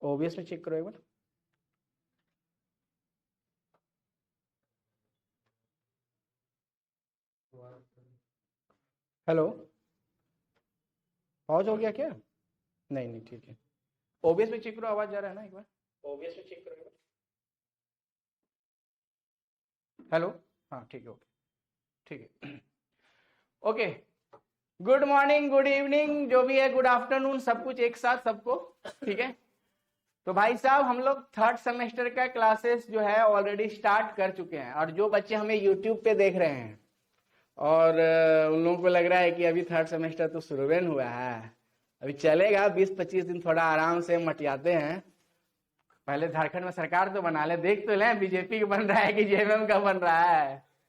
OBS में check करो एक बार। हेलो, पॉज हो गया क्या? नहीं नहीं ठीक है। ओबीएस में चेक करो, आवाज जा रहा है ना एक बार? ओबीएस में चेक करो एक बार। हेलो, हाँ ठीक है, ओके ठीक है। Okay, good morning, good evening, जो भी है, गुड आफ्टरनून, सब कुछ एक साथ सबको, ठीक है। तो भाई साहब हम लोग थर्ड सेमेस्टर का क्लासेस जो है ऑलरेडी स्टार्ट कर चुके हैं, और जो बच्चे हमें यूट्यूब पे देख रहे हैं और उन लोगों को लग रहा है कि अभी थर्ड सेमेस्टर तो शुरू हुआ है, अभी चलेगा 20-25 दिन, थोड़ा आराम से मटियाते हैं। पहले झारखंड में सरकार तो बना ले, देख तो ले बीजेपी का बन रहा है कि जेएमएम का बन रहा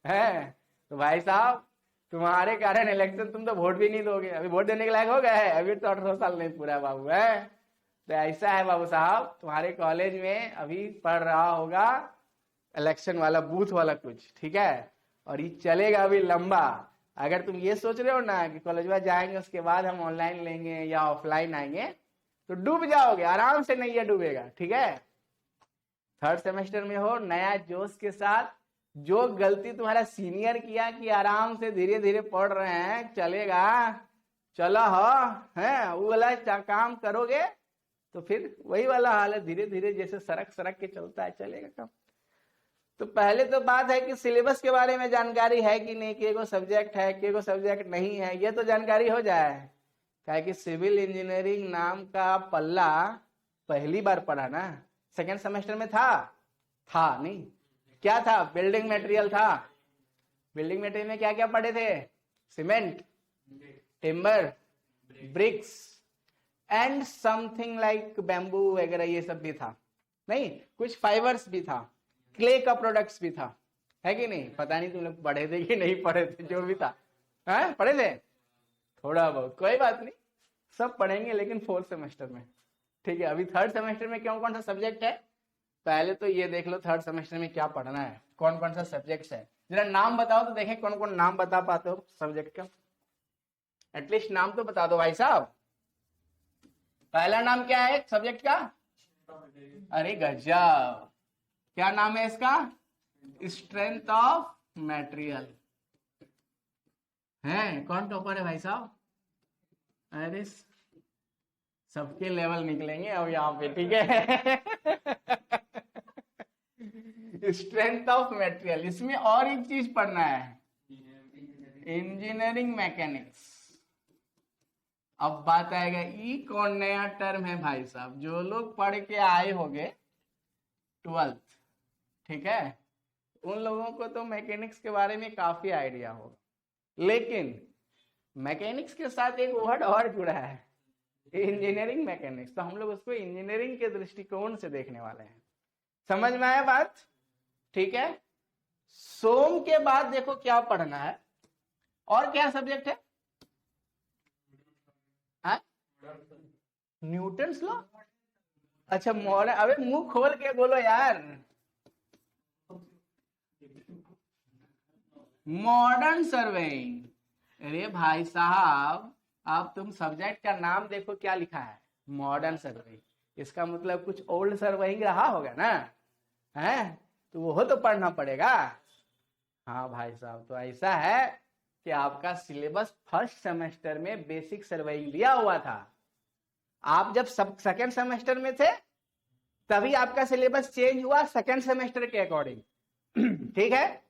है? तो भाई साहब तुम्हारे कारण इलेक्शन, तुम तो वोट भी नहीं दोगे, अभी वोट देने के लायक हो गए, अभी तो 18 साल नहीं पूरा बाबू है। तो ऐसा है बाबू साहब, तुम्हारे कॉलेज में अभी पढ़ रहा होगा इलेक्शन वाला, बूथ वाला कुछ, ठीक है, और ये चलेगा अभी लंबा। अगर तुम ये सोच रहे हो ना कि कॉलेज में जाएंगे उसके बाद हम ऑनलाइन लेंगे या ऑफलाइन आएंगे, तो डूब जाओगे, आराम से नहीं डूबेगा, ठीक है। थर्ड सेमेस्टर में हो, नया जोश के साथ, जो गलती तुम्हारा सीनियर किया कि आराम से धीरे धीरे पढ़ रहे हैं, चलेगा, चलो हो है, वो वाला काम करोगे तो फिर वही वाला हाल है, धीरे धीरे जैसे सड़क सड़क के चलता है चलेगा काम। तो पहले तो बात है कि सिलेबस के बारे में जानकारी है कि नहीं, कि सब्जेक्ट है कि सब्जेक्ट नहीं है, ये तो जानकारी हो जाए। क्या कि सिविल इंजीनियरिंग नाम का पल्ला पहली बार पढ़ा ना, सेकेंड सेमेस्टर में था नहीं, क्या था? बिल्डिंग मटेरियल था। बिल्डिंग मटेरियल में क्या क्या पढ़े थे? Cement, timber, bricks and something like bamboo वगैरह, ये सब भी था नहीं, कुछ फाइबर्स भी था, क्ले का प्रोडक्ट्स भी था, है कि नहीं? पता नहीं तुम लोग पढ़े थे कि नहीं पढ़े थे, जो भी था है? पढ़े थे थोड़ा बहुत, कोई बात नहीं, सब पढ़ेंगे लेकिन फोर्थ सेमेस्टर में, ठीक है। अभी थर्ड सेमेस्टर में कौन कौन सा सब्जेक्ट है, पहले तो ये देख लो थर्ड सेमेस्टर में क्या पढ़ना है, कौन कौन सा सब्जेक्ट है, जरा नाम बताओ तो देखें कौन कौन नाम बता पाते हो सब्जेक्ट का, एटलीस्ट नाम तो बता दो भाई साहब। पहला नाम क्या है सब्जेक्ट का? अरे गजब, क्या नाम है इसका? स्ट्रेंथ ऑफ मटेरियल है। कौन टॉपर है भाई साहब? अरे सबके लेवल निकलेंगे अब यहाँ पे, ठीक है। स्ट्रेंथ ऑफ मटेरियल, इसमें और एक चीज पढ़ना है, इंजीनियरिंग मैकेनिक्स। अब बात आएगा, ई कौन नया टर्म है भाई साहब? जो लोग पढ़ के आए होंगे 12th, ठीक है, उन लोगों को तो मैकेनिक्स के बारे में काफी आइडिया होगा, लेकिन मैकेनिक्स के साथ एक वर्ड और जुड़ा है, इंजीनियरिंग मैकेनिक्स। तो हम लोग उसको इंजीनियरिंग के दृष्टिकोण से देखने वाले हैं। समझ में आया बात? ठीक है। सोम के बाद देखो क्या पढ़ना है, और क्या सब्जेक्ट है? Newton's law. अच्छा मॉडर्न, अबे मुंह खोल के बोलो यार। Modern surveying. अरे भाई साहब, अब तुम सब्जेक्ट का नाम देखो क्या लिखा है, मॉडर्न सर्वेइंग, इसका मतलब कुछ ओल्ड सर्वेइंग रहा होगा ना, है? तो वो तो पढ़ना पड़ेगा। हाँ भाई साहब, तो ऐसा है कि आपका सिलेबस फर्स्ट सेमेस्टर में बेसिक सर्वेइंग दिया हुआ था, आप जब सेकेंड सेमेस्टर में थे तभी आपका सिलेबस चेंज हुआ सेकेंड सेमेस्टर के अकॉर्डिंग, ठीक है।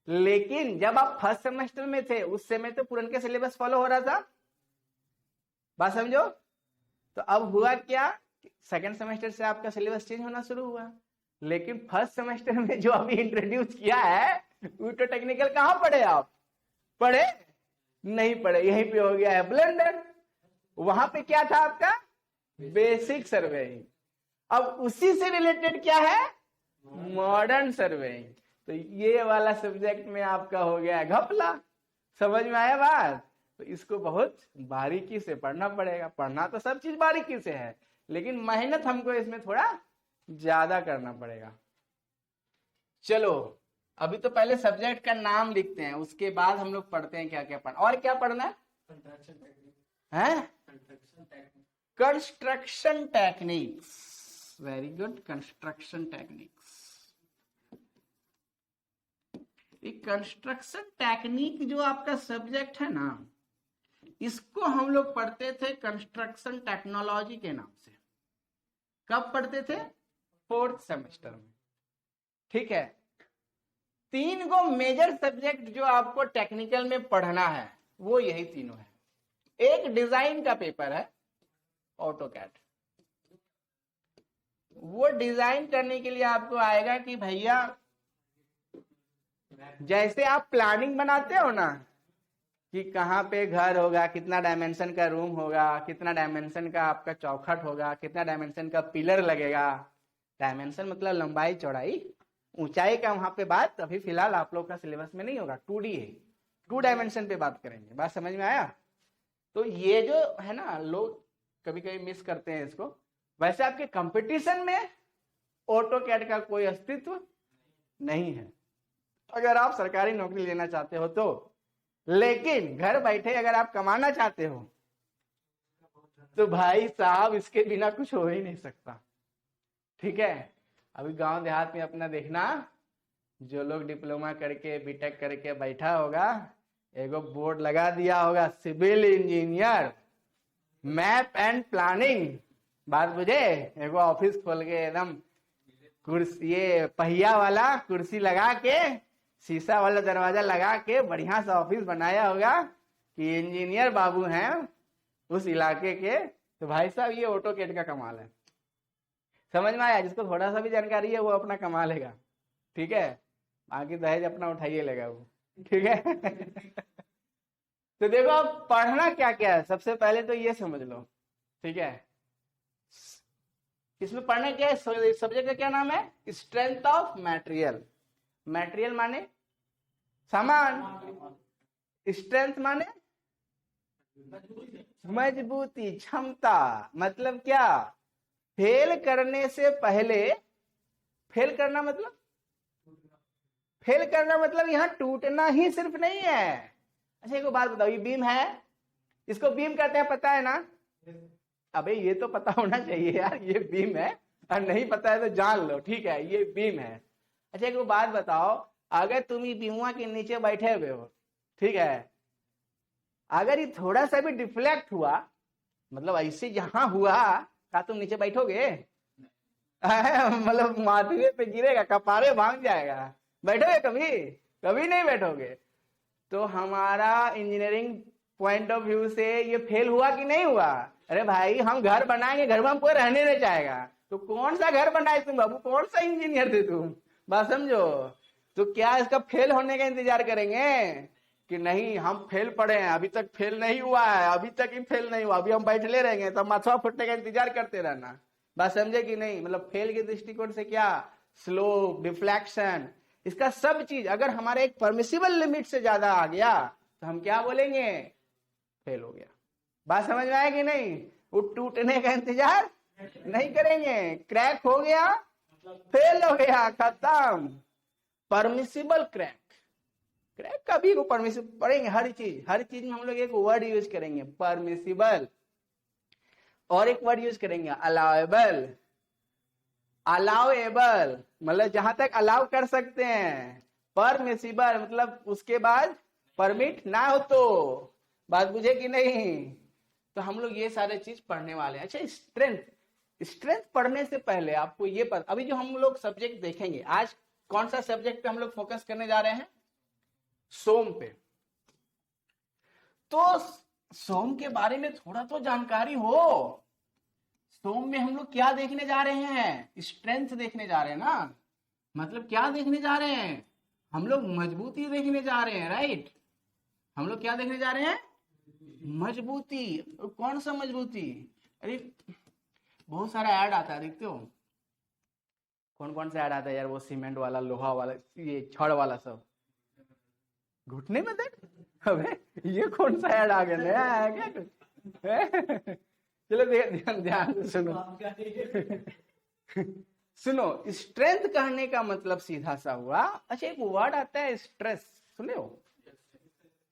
लेकिन जब आप फर्स्ट सेमेस्टर में थे उस समय तो पुराने के सिलेबस फॉलो हो रहा था, बात समझो। तो अब हुआ क्या, सेकेंड सेमेस्टर से आपका सिलेबस चेंज होना शुरू हुआ, लेकिन फर्स्ट सेमेस्टर में जो अभी इंट्रोड्यूस किया है वो तो टेक्निकल कहां पढ़े? आप पढ़े नहीं पढ़े, यहीं पे हो गया है ब्लेंडर। वहां पे क्या था आपका? Basic surveying. अब उसी से रिलेटेड क्या है? Modern surveying. तो ये वाला सब्जेक्ट में आपका हो गया घपला। समझ में आया बात? तो इसको बहुत बारीकी से पढ़ना पड़ेगा। पढ़ना तो सब चीज बारीकी से है, लेकिन मेहनत हमको इसमें थोड़ा ज्यादा करना पड़ेगा। चलो अभी तो पहले सब्जेक्ट का नाम लिखते हैं, उसके बाद हम लोग पढ़ते हैं क्या क्या पढ़ना। और क्या पढ़ना है? Construction techniques. Very good, construction techniques. ये कंस्ट्रक्शन टेक्निक जो आपका सब्जेक्ट है ना, इसको हम लोग पढ़ते थे कंस्ट्रक्शन टेक्नोलॉजी के नाम से। कब पढ़ते थे? 4th सेमेस्टर में। ठीक है, 3 गो मेजर सब्जेक्ट जो आपको टेक्निकल में पढ़ना है वो यही तीनों है। एक डिजाइन का पेपर है ऑटोकैड, वो डिजाइन करने के लिए आपको आएगा कि भैया जैसे आप प्लानिंग बनाते हो ना कि कहाँ पे घर होगा, कितना डायमेंशन का रूम होगा, कितना डायमेंशन का आपका चौखट होगा, कितना डायमेंशन का पिलर लगेगा। डायमेंशन मतलब लंबाई चौड़ाई, ऊंचाई का वहां पे बात अभी फिलहाल आप लोग का सिलेबस में नहीं होगा, 2D है, 2 डायमेंशन पे बात करेंगे। बात समझ में आया? तो ये जो है ना, लोग कभी कभी मिस करते हैं इसको। वैसे आपके कंपटीशन में ऑटोकैड का कोई अस्तित्व नहीं है अगर आप सरकारी नौकरी लेना चाहते हो तो। लेकिन घर बैठे अगर आप कमाना चाहते हो तो भाई साहब इसके बिना कुछ हो ही नहीं सकता। ठीक है, अभी गांव देहात में अपना देखना, जो लोग डिप्लोमा करके बीटेक करके बैठा होगा, एगो बोर्ड लगा दिया होगा civil engineer map and planning, बात बुझे, एगो ऑफिस खोल के एकदम कुर्सी, ये पहिया वाला कुर्सी लगा के, शीशा वाला दरवाजा लगा के बढ़िया सा ऑफिस बनाया होगा कि इंजीनियर बाबू हैं उस इलाके के। तो भाई साहब ये ऑटोकैड का कमाल है। समझ में आया? जिसको थोड़ा सा भी जानकारी है वो अपना कमा लेगा। ठीक है, बाकी दहेज अपना उठाइए लेगा वो। ठीक है तो देखो अब पढ़ना क्या क्या है, सबसे पहले तो ये समझ लो। ठीक है, इसमें पढ़ना क्या है, सब्जेक्ट का क्या नाम है? Strength of material. मटेरियल माने सामान, स्ट्रेंथ माने मजबूती, क्षमता। मतलब क्या? फेल करने से पहले, फेल करना मतलब यहाँ टूटना ही सिर्फ नहीं है। अच्छा एक बात बताओ, ये बीम है, इसको बीम कहते हैं, पता है ना? अबे ये तो पता होना चाहिए यार, ये बीम है, और नहीं पता है तो जान लो। ठीक है, ये बीम है। अच्छा एक बात बताओ, अगर तुम ये बीमुआ के नीचे बैठे हुए हो, ठीक है, अगर ये थोड़ा सा भी डिफ्लेक्ट हुआ, मतलब ऐसे यहां हुआ, क्या तुम नीचे बैठोगे? मतलब माथे पे गिरेगा, कपारे भांग जाएगा, बैठोगे कभी? कभी नहीं बैठोगे। तो हमारा इंजीनियरिंग पॉइंट ऑफ व्यू से ये फेल हुआ कि नहीं हुआ? अरे भाई हम घर बनाएंगे, घर में हम कोई रहने नहीं चाहेगा, तो कौन सा घर बनाए तुम बाबू? कौन सा इंजीनियर थे तुम? बात समझो। तो क्या इसका फेल होने का इंतजार करेंगे कि नहीं हम फेल पड़े हैं, अभी तक फेल नहीं हुआ है, अभी तक ही फेल नहीं हुआ, अभी हम बैठले रहेंगे, तो माथा फुटने का इंतजार करते रहना। बात समझे कि नहीं? मतलब फेल के दृष्टिकोण से क्या, स्लोप, डिफ्लेक्शन, इसका सब चीज अगर हमारे एक परमिसिबल लिमिट से ज्यादा आ गया तो हम क्या बोलेंगे? फेल हो गया। बात समझ में आया कि नहीं? वो टूटने का इंतजार नहीं करेंगे, क्रैक हो गया, फेल हो गया, खत्म। परमिसिबल क्रैक, क्रैक कभी को परमिसिबल पढ़ेंगे। हर चीज में हम लोग एक वर्ड यूज करेंगे, परमिसिबल, और एक वर्ड यूज करेंगे अलाउएबल। अलाउएबल मतलब जहां तक अलाउ कर सकते हैं, परमिसिबल मतलब उसके बाद परमिट ना हो तो। बात बुझे कि नहीं? तो हम लोग ये सारे चीज पढ़ने वाले हैं। अच्छा स्ट्रेंथ पढ़ने से पहले आपको ये पता, अभी जो हम लोग सब्जेक्ट देखेंगे, आज कौन सा सब्जेक्ट पे हम लोग फोकस करने जा रहे हैं? सोम पे। तो सोम के बारे में थोड़ा तो जानकारी हो। सोम में हम लोग क्या देखने जा रहे हैं? स्ट्रेंथ देखने जा रहे हैं ना। मतलब क्या देखने जा रहे हैं? हम लोग मजबूती देखने जा रहे हैं, राइट? हम लोग क्या देखने जा रहे हैं? मजबूती। कौन सा मजबूती? अरे बहुत सारा ऐड आता है, देखते हो? कौन कौन सा ऐड आता है यार? वो सीमेंट वाला, लोहा वाला, ये छड़ वाला सब घुटने में देख। अबे ये कौन सा ऐड आ गया, नया आया क्या कुछ? चलो ध्यान से सुनो सुनो, स्ट्रेंथ कहने का मतलब सीधा सा हुआ। अच्छा एक वर्ड आता है स्ट्रेस, सुने हो?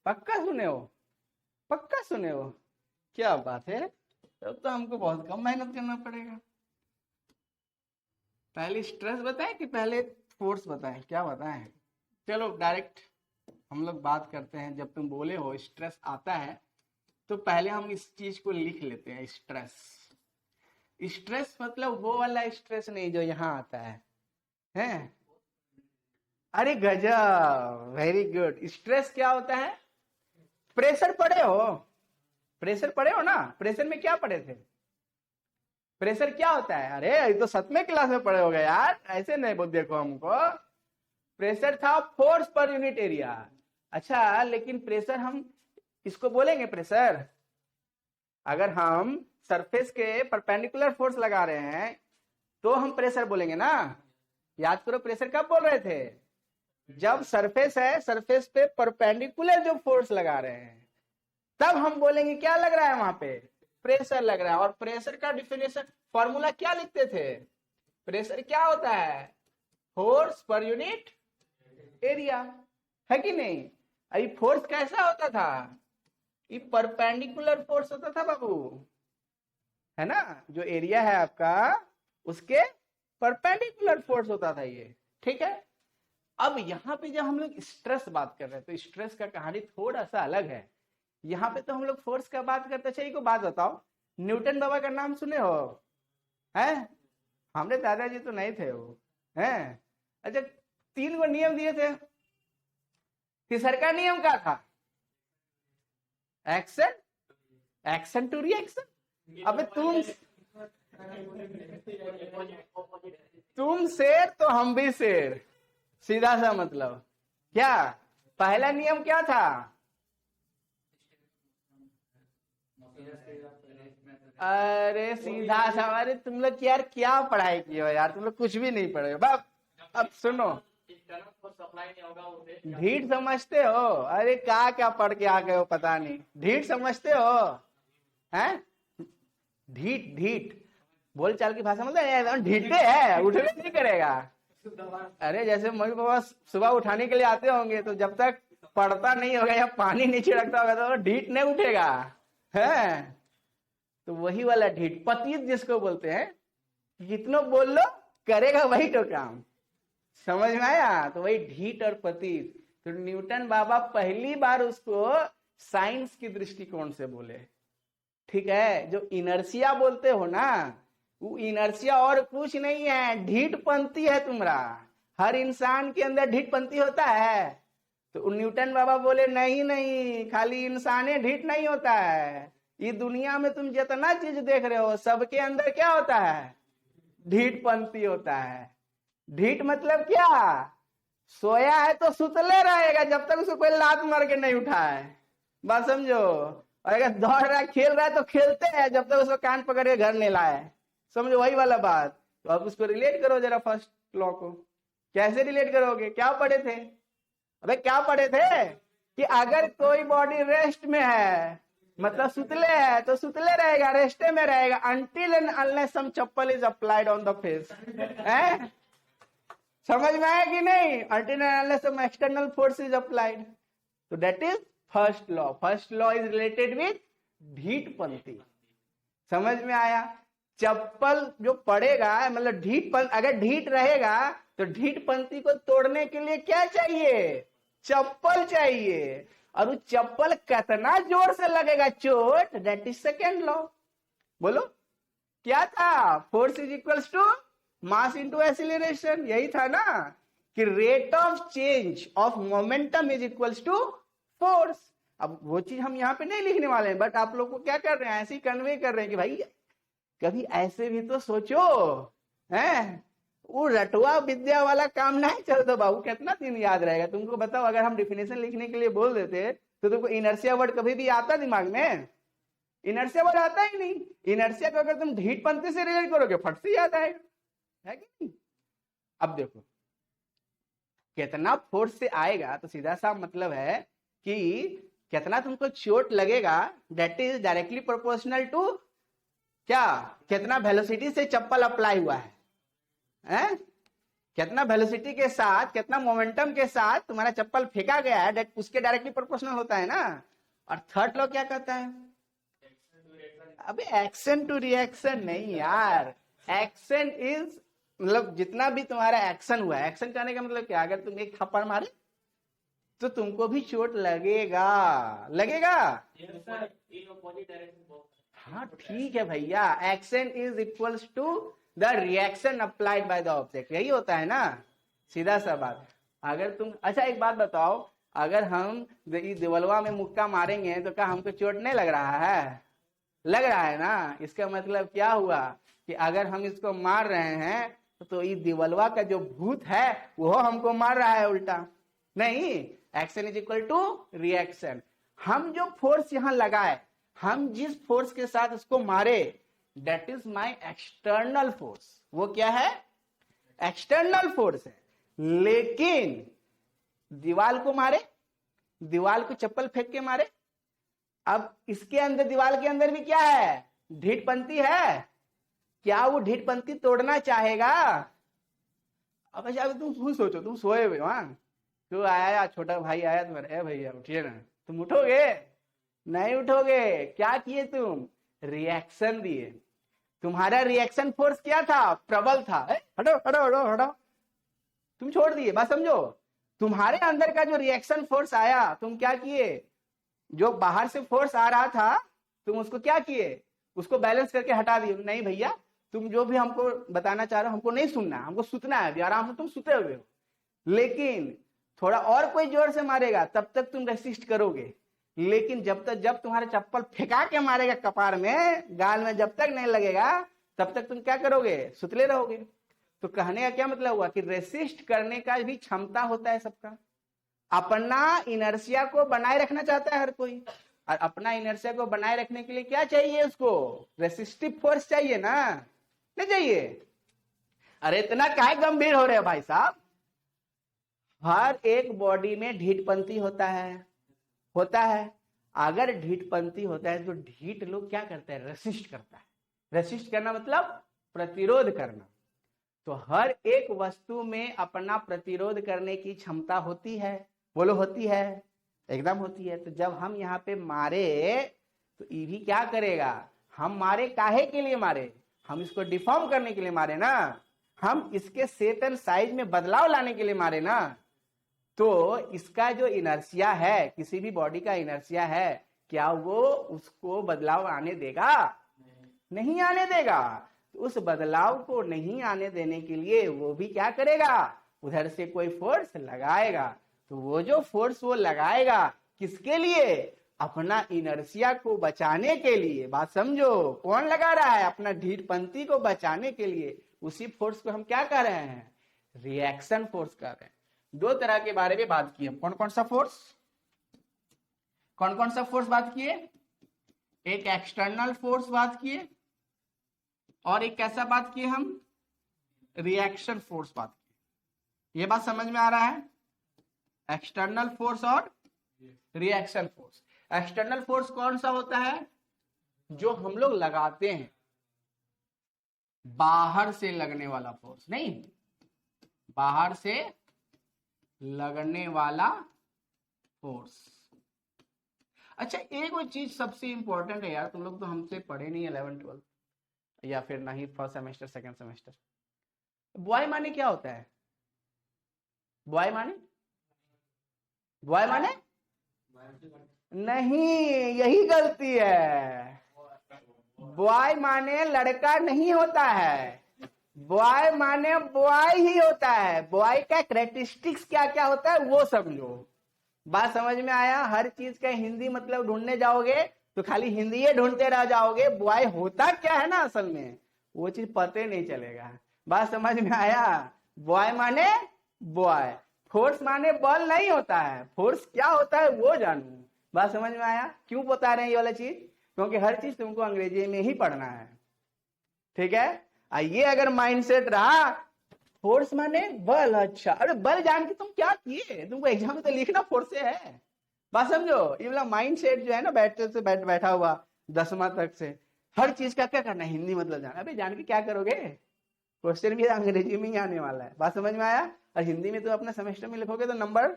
पक्का सुने हो? पक्का सुने हो? क्या बात है, तब तो हमको बहुत कम मेहनत करना पड़ेगा। पहले स्ट्रेस बताएं कि पहले फोर्स बताएं, क्या बताएं? चलो डायरेक्ट हम लोग बात करते हैं। जब तुम बोले हो स्ट्रेस आता है तो पहले हम इस चीज को लिख लेते हैं। स्ट्रेस, स्ट्रेस मतलब वो वाला स्ट्रेस नहीं जो यहाँ आता है, हैं? अरे गजब, वेरी गुड। स्ट्रेस क्या होता है? प्रेशर पढ़े हो? प्रेशर पढ़े हो ना? प्रेशर में क्या पढ़े थे? प्रेशर क्या होता है? अरे ये तो 7वें क्लास में पढ़े होगे यार, ऐसे नहीं बोल, देखो हमको। प्रेशर था फोर्स पर यूनिट एरिया। अच्छा, लेकिन प्रेशर हम इसको बोलेंगे प्रेशर? अगर हम सरफेस के परपेंडिकुलर फोर्स लगा रहे हैं तो हम प्रेशर बोलेंगे ना। याद करो, प्रेशर कब बोल रहे थे? जब सरफेस है, सरफेस पे परपेंडिकुलर जो फोर्स लगा रहे हैं तब हम बोलेंगे क्या लग रहा है वहां पे? प्रेशर लग रहा है। और प्रेशर का डिफिनेशन फॉर्मूला क्या लिखते थे? प्रेशर क्या होता है? फोर्स पर यूनिट एरिया, है कि नहीं? अभी फोर्स कैसा होता था? ये परपेंडिकुलर फोर्स होता था बाबू, है ना? जो एरिया है आपका उसके परपेंडिकुलर फोर्स होता था ये, ठीक है? अब यहाँ पे जब हम लोग स्ट्रेस बात कर रहे हैं तो स्ट्रेस का कहानी थोड़ा सा अलग है। यहाँ पे तो हम लोग फोर्स का बात करते। अच्छा, एक बात बताओ, न्यूटन बाबा का नाम सुने हो? हैं? हमारे दादाजी तो नहीं थे वो, हैं? अच्छा, 3 गो नियम दिए थे, तीसरा नियम क्या था? Action, action to reaction. अबे तुम शेर तो हम भी शेर, सीधा सा मतलब। क्या पहला नियम क्या था? अरे सीधा सा, अरे तुम लोग यार क्या पढ़ाई की हो यार, तुम लोग कुछ भी नहीं पढ़े हो बाप। अब सुनो, ढीठ समझते हो? अरे क्या क्या पढ़ के आ गए हो पता नहीं, ढीठ समझते हो? हैं? ढीठ, ढीठ बोल चाल की भाषा मतलब ढीठे है, उठने नहीं करेगा। अरे जैसे मम्मी पापा सुबह उठाने के लिए आते होंगे तो जब तक पढ़ता नहीं होगा या पानी नहीं छिड़कता होगा तो ढीठ नहीं उठेगा, है? तो वही वाला ढीठ, पतित जिसको बोलते हैं, कितनों बोल लो करेगा वही तो काम। समझ में आया? तो वही ढीठ और पतित। तो न्यूटन बाबा पहली बार उसको साइंस की दृष्टिकोण से बोले, ठीक है? जो इनर्शिया बोलते हो ना, वो इनर्शिया और कुछ नहीं है, ढीठपंथी है तुम्हारा। हर इंसान के अंदर ढीठपंथी होता है। तो न्यूटन बाबा बोले नहीं नहीं, खाली इंसाने ढीठ नहीं होता है, ये दुनिया में तुम जितना चीज देख रहे हो सबके अंदर क्या होता है? ढीठपंथी होता है। ढीठ मतलब क्या? सोया है तो सुतले रहेगा जब तक उसको कोई लात मार के नहीं उठाए, बात समझो। और अगर दौड़ रहा है, खेल रहा है तो खेलते हैं जब तक उसको कान पकड़ के घर नहीं लाए, समझो वही वाला बात। तो अब उसको रिलेट करो जरा फर्स्ट लॉ को। कैसे रिलेट करोगे? क्या पढ़े थे? अबे क्या पढ़े थे कि अगर कोई बॉडी रेस्ट में है मतलब सुतले है तो सुतले रहेगा, रेस्टे में रहेगा, until and unless some chappal is applied on the face, है? समझ में आया कि नहीं? until and unless some external force is applied. तो that is first law. First law is related with ढीठपंथी। समझ में आया? चप्पल जो पड़ेगा मतलब ढीठपंथी, अगर ढीठ रहेगा तो ढीठपंथी को तोड़ने के लिए क्या चाहिए? चप्पल चाहिए। और वो चप्पल कितना जोर से लगेगा चोट, दैट इज सेकेंड लॉ। बोलो क्या था? Force is equals to mass into acceleration, यही था ना कि rate of change of momentum is equals to force. अब वो चीज हम यहाँ पे नहीं लिखने वाले हैं, बट आप लोग को क्या कर रहे हैं, ऐसे ही कन्वे कर रहे हैं कि भाई कभी ऐसे भी तो सोचो, हैं? वो रटुआ विद्या वाला काम नहीं चलता बाबू, कितना दिन याद रहेगा तुमको? बताओ, अगर हम डिफिनेशन लिखने के लिए बोल देते तो तुमको इनर्शिया वर्ड कभी भी आता दिमाग में? इनर्शिया वर्ड आता ही नहीं। इनर्शिया को अगर तुम ढीठपंथी से रिलेट करोगे फट से याद आएगा, है कि नहीं? अब देखो कितना फोर्स से आएगा तो सीधा सा मतलब है कि कितना तुमको चोट लगेगा, that is directly proportional to क्या? कितना वेलोसिटी से चप्पल अप्लाई हुआ है, हैं? कितना वेलोसिटी के साथ, कितना मोमेंटम के साथ तुम्हारा चप्पल फेंका गया है, उसके डायरेक्टली प्रोपोर्शनल होता है ना। और थर्ड लॉ क्या कहता है? अबे एक्शन टू रिएक्शन नहीं यार, एक्शन इज मतलब जितना भी तुम्हारा एक्शन हुआ है, एक्शन करने का मतलब क्या, अगर तुम एक थप्पड़ मारे तो तुमको भी चोट लगेगा, लगेगा। हाँ ठीक है भैया, action is equals to the reaction applied by the object, यही होता है ना, सीधा सा बात। अगर तुम, अच्छा एक बात बताओ, अगर हम दिवलवा में मुक्का मारेंगे तो क्या हमको चोट नहीं लग रहा है? लग रहा है ना। इसका मतलब क्या हुआ कि अगर हम इसको मार रहे हैं तो ये दिवलवा का जो भूत है वो हमको मार रहा है उल्टा। नहीं, action is equal to reaction. हम जो फोर्स यहां लगाए, हम जिस फोर्स के साथ इसको मारे, that is my external force. वो क्या है? एक्सटर्नल फोर्स है। लेकिन दीवाल को मारे, दीवाल को चप्पल फेंक के मारे, अब इसके अंदर, दीवाल के अंदर भी क्या है? ढीठपंती है। क्या वो ढीठपंती तोड़ना चाहेगा? अब अच्छा तुम खुद सोचो, तुम सोए हुए हो, तो आया छोटा भाई आया तुम्हारे, भैया उठिए ना, तुम उठोगे? नहीं उठोगे। क्या किए तुम? रिएक्शन दिए। तुम्हारा रिएक्शन फोर्स क्या था? प्रबल था। हटो हटो हटो हटो, तुम छोड़ दिए। बात समझो, तुम्हारे अंदर का जो रिएक्शन फोर्स आया, तुम क्या किए? जो बाहर से फोर्स आ रहा था, तुम उसको क्या किए? उसको बैलेंस करके हटा दिए। नहीं भैया, तुम जो भी हमको बताना चाह रहे हो हमको नहीं सुनना, हमको सुतना है अभी, आराम से तुम सुते हुए हो। लेकिन थोड़ा और कोई जोर से मारेगा तब तक तुम रेसिस्ट करोगे, लेकिन जब तुम्हारे चप्पल फेंका के मारेगा कपार में, गाल में जब तक नहीं लगेगा तब तक तुम क्या करोगे? सुतले रहोगे। तो कहने का क्या मतलब हुआ कि रेसिस्ट करने का भी क्षमता होता है सबका। अपना इनर्शिया को बनाए रखना चाहता है हर कोई, और अपना इनर्शिया को बनाए रखने के लिए क्या चाहिए? उसको रेसिस्टिव फोर्स चाहिए ना, नहीं चाहिए? अरे इतना काहे गंभीर हो रहे हो भाई साहब? हर एक बॉडी में ढीठपंती होता है, होता है। अगर ढीठपंती होता है तो ढीठ लोग क्या करते हैं? रेसिस्ट करता है। रेसिस्ट करना मतलब प्रतिरोध करना। तो हर एक वस्तु में अपना प्रतिरोध करने की क्षमता होती है। बोलो, होती है? एकदम होती है। तो जब हम यहाँ पे मारे तो ये भी क्या करेगा? हम मारे काहे के लिए मारे? हम इसको डिफॉर्म करने के लिए मारे ना, हम इसके शेप एंड साइज में बदलाव लाने के लिए मारे ना। तो इसका जो इनर्शिया है, किसी भी बॉडी का इनर्शिया है, क्या वो उसको बदलाव आने देगा? नहीं आने देगा। तो उस बदलाव को नहीं आने देने के लिए वो भी क्या करेगा? उधर से कोई फोर्स लगाएगा। तो वो जो फोर्स वो लगाएगा किसके लिए? अपना इनर्शिया को बचाने के लिए। बात समझो, कौन लगा रहा है? अपना ढीठपंती को बचाने के लिए। उसी फोर्स को हम क्या कर रहे हैं? रिएक्शन फोर्स कर रहे हैं। दो तरह के बारे में बात की हम। कौन कौन सा फोर्स? कौन कौन सा फोर्स बात किए? एक एक्सटर्नल फोर्स बात किए, और एक कैसा बात किए हम? रिएक्शन फोर्स बात किए। ये बात समझ में आ रहा है? एक्सटर्नल फोर्स और रिएक्शन फोर्स। एक्सटर्नल फोर्स कौन सा होता है? जो हम लोग लगाते हैं, बाहर से लगने वाला फोर्स। नहीं, बाहर से लगने वाला फोर्स। अच्छा, एक वो चीज सबसे इंपॉर्टेंट है यार, तुम लोग तो हमसे पढ़े नहीं 11 12 या फिर ना ही first semester second semester. Boy माने क्या होता है? बॉय माने, बॉय माने नहीं, यही गलती है। बॉय माने लड़का नहीं होता है, बॉय माने बॉय ही होता है। बॉय का कैरेक्टरिस्टिक्स क्या क्या होता है वो समझो। बात समझ में आया? हर चीज का हिंदी मतलब ढूंढने जाओगे तो खाली हिंदी ढूंढते रह जाओगे, बॉय होता क्या है ना असल में वो चीज पते नहीं चलेगा। बात समझ में आया? बॉय माने बॉय, फोर्स माने बल नहीं होता है। फोर्स क्या होता है वो जानू। बात समझ में आया? क्यों बता रहे हैं ये वाला चीज? क्योंकि हर चीज तुमको अंग्रेजी में ही पढ़ना है, ठीक है? ये अगर माइंडसेट रहा, फोर्स माने बल, अच्छा, अरे बल जान के तुम क्या किए? तुमको एग्जाम में तो लिखना फोर्स से है। बात समझो, ये वाला माइंडसेट जो है ना, बैठा हुआ 10वीं तक से, हर चीज का क्या करना है? हिंदी मतलब जाना। अबे जान के क्या करोगे? क्वेश्चन भी अंग्रेजी में ही आने वाला है। बात समझ में आया? और हिंदी में तो अपने सेमेस्टर में लिखोगे तो नंबर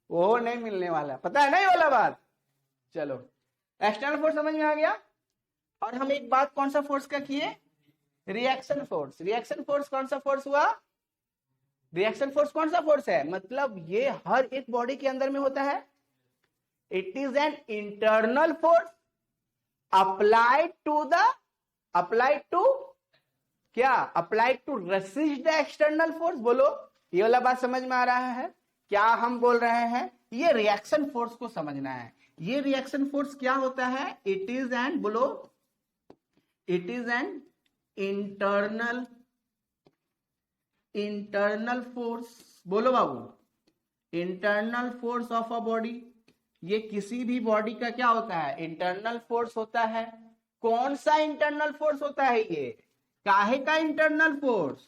वो नहीं मिलने वाला, पता है ना ये वाला बात? चलो, एक्सटर्नल फोर्स समझ में आ गया। और हम एक बात कौन सा फोर्स का किए? Reaction force. रिएक्शन फोर्स कौन सा फोर्स हुआ? रिएक्शन फोर्स कौन सा फोर्स है? मतलब ये हर एक बॉडी के अंदर में होता है। It is an internal force applied to क्या? Applied to resist the external force. बोलो, ये वाला बात समझ में आ रहा है? क्या हम बोल रहे हैं? ये रिएक्शन फोर्स को समझना है। ये रिएक्शन फोर्स क्या होता है? इट इज एन, बोलो, it is an internal force. बोलो बाबू, internal force of a body. ये किसी भी बॉडी का क्या होता है? इंटरनल फोर्स होता है। कौन सा इंटरनल फोर्स होता है ये? काहे का इंटरनल फोर्स?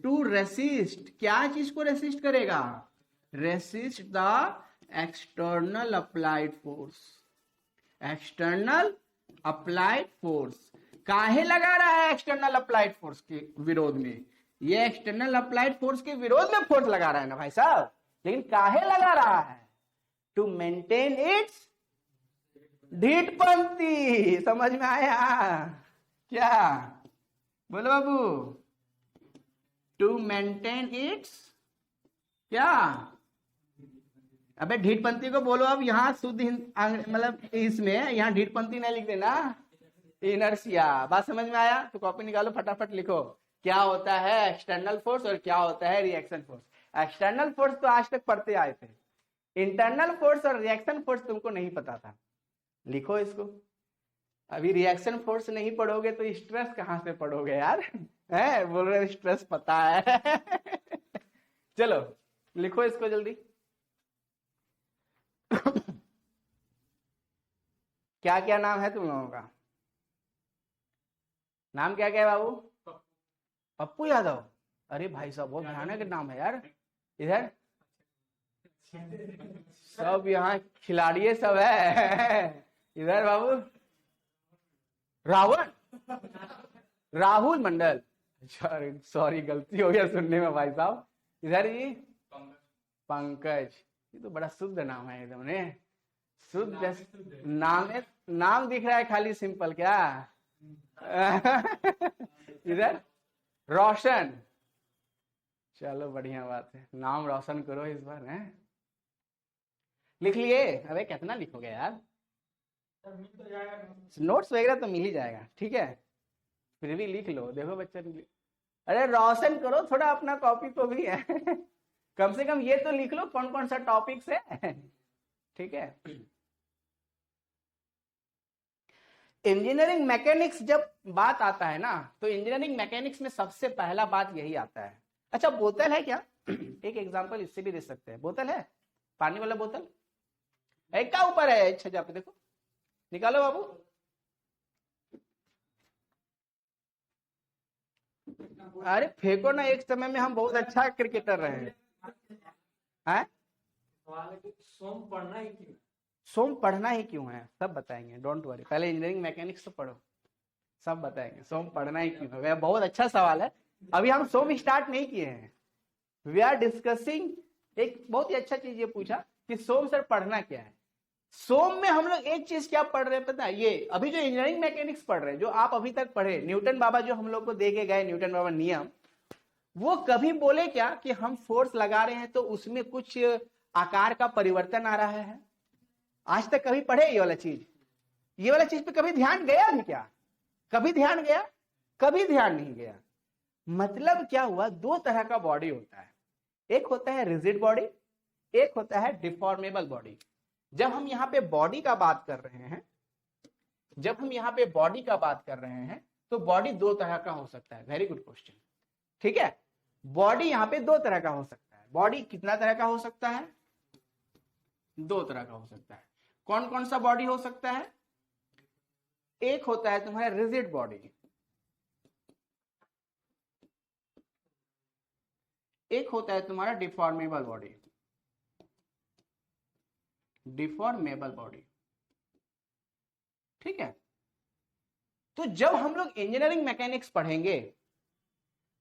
To resist. क्या चीज को रेसिस्ट करेगा? Resist the external applied force. External applied force काहे लगा रहा है? एक्सटर्नल अप्लाइड फोर्स के विरोध में। ये एक्सटर्नल अप्लाइड फोर्स के विरोध में फोर्स लगा रहा है ना भाई साहब, लेकिन काहे लगा रहा है? टू मेंटेन इट्स ढीठपंथी। समझ में आया क्या? बोलो बाबू, टू मेंटेन इट्स क्या? अबे ढीठपंथी को बोलो अब यहां शुद्ध मतलब इसमें यहां ढीठपंथी नहीं लिख देना, इनर्शिया। बात समझ में आया? तो कॉपी निकालो, फटाफट लिखो क्या होता है एक्सटर्नल फोर्स और क्या होता है रिएक्शन फोर्स। एक्सटर्नल फोर्स तो आज तक पढ़ते आए थे, इंटरनल फोर्स और रिएक्शन फोर्स तुमको नहीं पता था। लिखो इसको। अभी रिएक्शन फोर्स नहीं पढ़ोगे तो स्ट्रेस कहां से पढ़ोगे यार? है बोल रहे स्ट्रेस पता है। चलो लिखो इसको जल्दी। क्या क्या नाम है तुम लोगों का? नाम क्या क्या है बाबू? पप्पू यादव। अरे भाई साहब बहुत भयानक नाम है यार। इधर सब यहाँ खिलाड़ी सब है। इधर बाबू राहुल मंडल। सॉरी गलती हो गया सुनने में भाई साहब। इधर जी पंकज। ये तो बड़ा शुद्ध नाम है एकदम ने, शुद्ध नाम है। नाम दिख रहा है खाली सिंपल क्या? इधर रोशन। चलो बढ़िया बात है, नाम रोशन करो इस बार। है लिख लिए? अबे कितना लिखोगे यार? नोट्स वगैरह तो मिल ही जाएगा, ठीक है, फिर भी लिख लो। देखो बच्चा, अरे रोशन करो थोड़ा अपना कॉपी को भी है। कम से कम ये तो लिख लो कौन कौन सा टॉपिक्स है, ठीक है। इंजीनियरिंग मैकेनिक्स जब बात आता है ना, तो इंजीनियरिंग मैकेनिक्स में सबसे पहला बात यही आता है। अच्छा बोतल है क्या? एक एग्जांपल इससे भी दे सकते हैं। बोतल है, पानी वाला बोतल एक का ऊपर है छज्जा पे, देखो निकालो बाबू। अरे फेंको ना, एक समय में हम बहुत अच्छा क्रिकेटर रहे हैं। सोम पढ़ना ही क्यों है सब बताएंगे, डोंट वरी। पहले इंजीनियरिंग मैकेनिक्स तो पढ़ो, सब बताएंगे सोम पढ़ना ही क्यों है। बहुत अच्छा सवाल है। अभी हम सोम स्टार्ट नहीं किए हैं, वी आर डिस्कसिंग। एक बहुत ही अच्छा चीज ये पूछा कि सोम सर पढ़ना क्या है। सोम में हम लोग एक चीज क्या पढ़ रहे हैं पता है? ये अभी जो इंजीनियरिंग मैकेनिक्स पढ़ रहे हैं, जो आप अभी तक पढ़े, न्यूटन बाबा जो हम लोग को दे के गए, न्यूटन बाबा नियम, वो कभी बोले क्या कि हम फोर्स लगा रहे हैं तो उसमें कुछ आकार का परिवर्तन आ रहा है? आज तक कभी पढ़े ये वाला चीज? ये वाला चीज पे कभी ध्यान गया भी क्या? कभी ध्यान गया? कभी ध्यान नहीं गया। मतलब क्या हुआ, दो तरह का बॉडी होता है, एक होता है रिजिड बॉडी, एक होता है डिफॉर्मेबल बॉडी। जब हम यहाँ पे बॉडी का बात कर रहे हैं, जब हम यहाँ पे बॉडी का बात कर रहे हैं, तो बॉडी दो तरह का हो सकता है। वेरी गुड क्वेश्चन, ठीक है। बॉडी यहाँ पे दो तरह का हो सकता है। बॉडी कितना तरह का हो सकता है? दो तरह का हो सकता है। कौन कौन सा बॉडी हो सकता है? एक होता है तुम्हारा रिजिड बॉडी, एक होता है तुम्हारा डिफॉर्मेबल बॉडी। डिफॉर्मेबल बॉडी, ठीक है। तो जब हम लोग इंजीनियरिंग मैकेनिक्स पढ़ेंगे,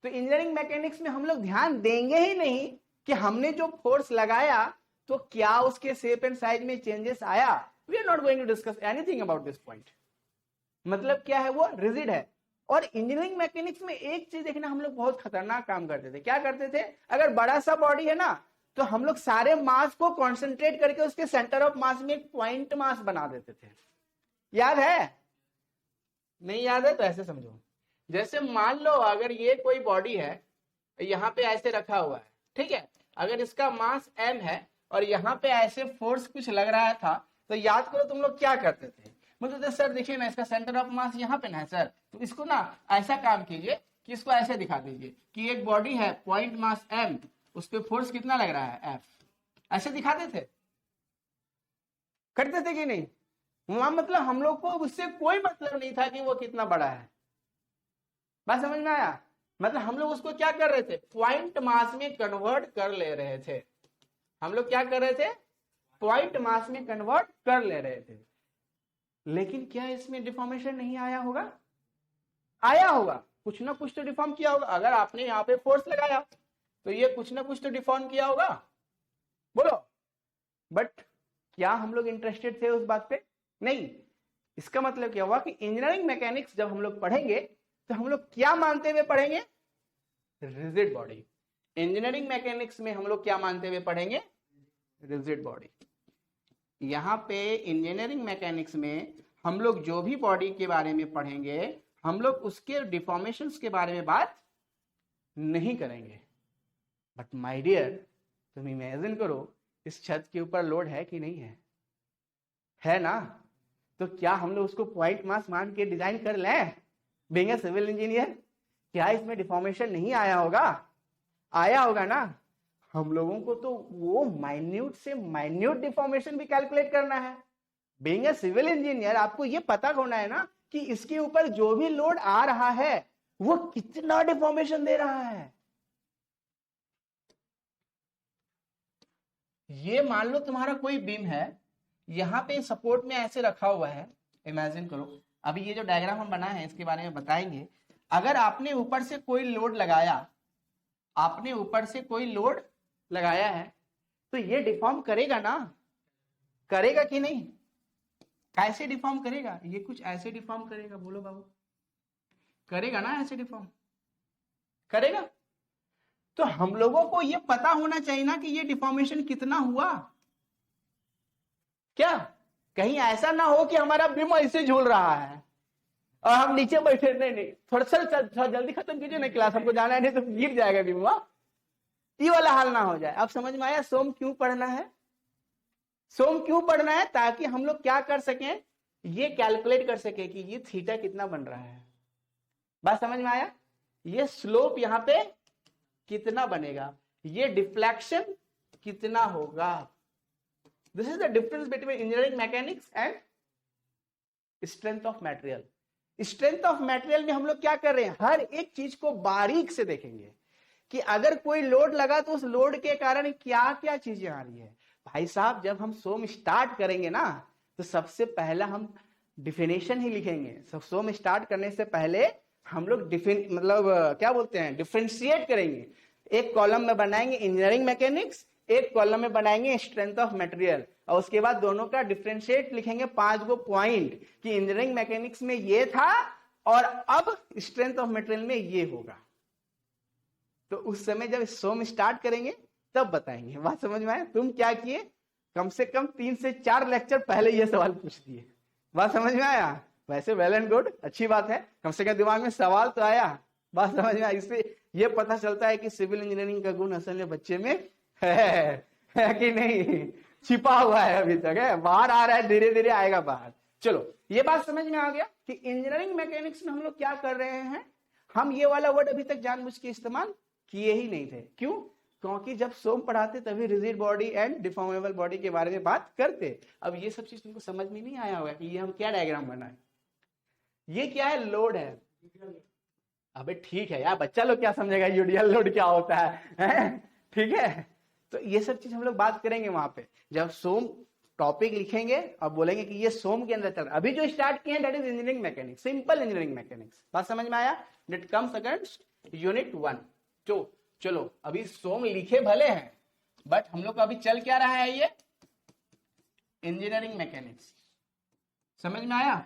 तो इंजीनियरिंग मैकेनिक्स में हम लोग ध्यान देंगे ही नहीं कि हमने जो फोर्स लगाया तो क्या उसके शेप एंड साइज में चेंजेस आया। We are not going to discuss anything about this point. मतलब क्या है, वो रिजिड है। और इंजीनियरिंग मैकेनिक्स में एक चीज देखना, हम लोग बहुत खतरनाक काम करते थे। क्या करते थे, अगर बड़ा सा बॉडी है ना तो हम लोग सारे मास को कॉन्सेंट्रेट करके उसके सेंटर ऑफ मास में एक पॉइंट मास बना देते थे। याद है? नहीं याद है तो ऐसे समझो, जैसे मान लो अगर ये कोई बॉडी है, यहाँ पे ऐसे रखा हुआ है, ठीक है, अगर इसका मास m है और यहाँ पे ऐसे फोर्स कुछ लग रहा था, तो याद करो तुम लोग क्या करते थे। मतलब सर देखिए ना, इसका सेंटर ऑफ मास यहाँ पे ना है सर, तो इसको ना ऐसा काम कीजिए कि इसको ऐसे दिखा दीजिए कि एक बॉडी है, पॉइंट मास m, उस पर फोर्स कितना लग रहा है, F। ऐसे दिखाते थे, करते थे कि नहीं? वहां मतलब हम लोग को उससे कोई मतलब नहीं था कि वो कितना बड़ा है। बात समझ में आया? मतलब हम लोग उसको क्या कर रहे थे, पॉइंट मास में कन्वर्ट कर ले रहे थे। हम लोग क्या कर रहे थे, पॉइंट मास में कन्वर्ट कर ले रहे थे। लेकिन क्या इसमें डिफॉर्मेशन नहीं आया होगा? आया होगा, कुछ ना कुछ तो डिफॉर्म किया होगा। अगर आपने यहाँ पे फोर्स लगाया तो ये कुछ ना कुछ तो डिफॉर्म किया होगा, बोलो। बट क्या हम लोग इंटरेस्टेड थे उस बात पे? नहीं। इसका मतलब क्या हुआ कि इंजीनियरिंग मैकेनिक्स जब हम लोग पढ़ेंगे तो हम लोग क्या मानते हुए पढ़ेंगे, रिजिड बॉडी। इंजीनियरिंग मैकेनिक्स में हम लोग क्या मानते हुए पढ़ेंगे, रिजिड बॉडी। यहाँ पे इंजीनियरिंग मैकेनिक्स में हम लोग जो भी बॉडी के बारे में पढ़ेंगे, हम लोग उसके डिफॉर्मेशंस के बारे में बात नहीं करेंगे। बट माय डियर, तुम इमेजिन करो, इस छत के ऊपर लोड है कि नहीं है? है ना? तो क्या हम लोग उसको पॉइंट मास मान के डिजाइन कर लें बीइंग ए सिविल इंजीनियर? क्या इसमें डिफॉर्मेशन नहीं आया होगा? आया होगा ना। हम लोगों को तो वो माइन्यूट से माइन्यूट डिफॉर्मेशन भी कैलकुलेट करना है। बीइंग ए सिविल इंजीनियर आपको ये पता होना है ना कि इसके ऊपर जो भी लोड आ रहा है वो कितना डिफॉर्मेशन दे रहा है। ये मान लो तुम्हारा कोई बीम है, यहाँ पे सपोर्ट में ऐसे रखा हुआ है, इमेजिन करो। अभी ये जो डायग्राम हम बनाए हैं इसके बारे में बताएंगे। अगर आपने ऊपर से कोई लोड लगाया, आपने ऊपर से कोई लोड लगाया है, तो ये डिफॉर्म करेगा ना, करेगा कि नहीं? कैसे डिफॉर्म करेगा? ये कुछ ऐसे डिफॉर्म करेगा, बोलो बाबू, करेगा ना? ऐसे डिफॉर्म करेगा। तो हम लोगों को ये पता होना चाहिए ना कि ये डिफॉर्मेशन कितना हुआ। क्या कहीं ऐसा ना हो कि हमारा बीम ऐसे झूल रहा है और हम नीचे बैठे, नहीं नहीं थोड़ा सा जल्दी खत्म कीजिए ना क्लास, हमको जाना है, नहीं तो गिर जाएगा बीम। ये वाला हाल ना हो जाए। अब समझ में आया सोम क्यों पढ़ना है? सोम क्यों पढ़ना है? ताकि हम लोग क्या कर सकें, ये कैलकुलेट कर सके कि ये थीटा कितना बन रहा है। बात समझ में आया? ये स्लोप यहाँ पे कितना बनेगा, ये डिफ्लेक्शन कितना होगा। This is the difference between engineering mechanics and strength of material. Strength of material में हम लोग क्या कर रहे हैं, हर एक चीज को बारीक से देखेंगे कि अगर कोई लोड लगा तो उस लोड के कारण क्या क्या चीजें आ रही है। भाई साहब, जब हम सोम स्टार्ट करेंगे ना तो सबसे पहला हम डिफिनेशन ही लिखेंगे। सोम स्टार्ट करने से पहले हम लोग मतलब क्या बोलते हैं, डिफरेंशिएट करेंगे। एक कॉलम में बनाएंगे इंजीनियरिंग मैकेनिक्स, एक कॉलम में बनाएंगे स्ट्रेंथ ऑफ मटेरियल, और उसके बाद दोनों का डिफरेंशिएट लिखेंगे 5 गो पॉइंट कि इंजीनियरिंग मैकेनिक्स में ये था और अब स्ट्रेंथ ऑफ मटेरियल में ये होगा। तो उस समय जब सोम स्टार्ट करेंगे तब बताएंगे। बात समझ में आया? तुम क्या किए, कम से कम 3 से 4 लेक्चर पहले ये सवाल पूछ दिए। बात समझ में आया? वैसे वेल एंड गुड, अच्छी बात है, कम से कम दिमाग में सवाल तो आया। बात समझ में आया? इससे ये पता चलता है कि सिविल इंजीनियरिंग का गुण असल में बच्चे में है कि नहीं, छिपा हुआ है अभी तक, है बाहर आ रहा है, धीरे धीरे आएगा बाहर। चलो ये बात समझ में आ गया कि इंजीनियरिंग मैकेनिक्स में हम लोग क्या कर रहे हैं। हम ये वाला वर्ड अभी तक जानबूझ के इस्तेमाल किए ही नहीं थे। क्यों? क्योंकि जब सोम पढ़ाते तभी rigid body and deformable body के बारे में बात करते। अब ये सब चीज तुमको समझ में नहीं आया होगा कि ये हम क्या डायग्राम बनाए, ये क्या है, लोड है। अबे ठीक है यार, बच्चा लोग क्या समझेगा यूडियल लोड क्या होता है? ठीक है, तो ये सब चीज हम लोग बात करेंगे वहां पे जब सोम टॉपिक लिखेंगे और बोलेंगे कि ये सोम के अंदर चल रहा है। अभी जो स्टार्ट किए हैं that is engineering mechanics, simple engineering mechanics. बात समझ में आया? That comes against unit 1। तो चलो अभी सोम लिखे भले हैं बट हम लोग का अभी चल क्या रहा है, ये इंजीनियरिंग मैकेनिक्स। समझ में आया?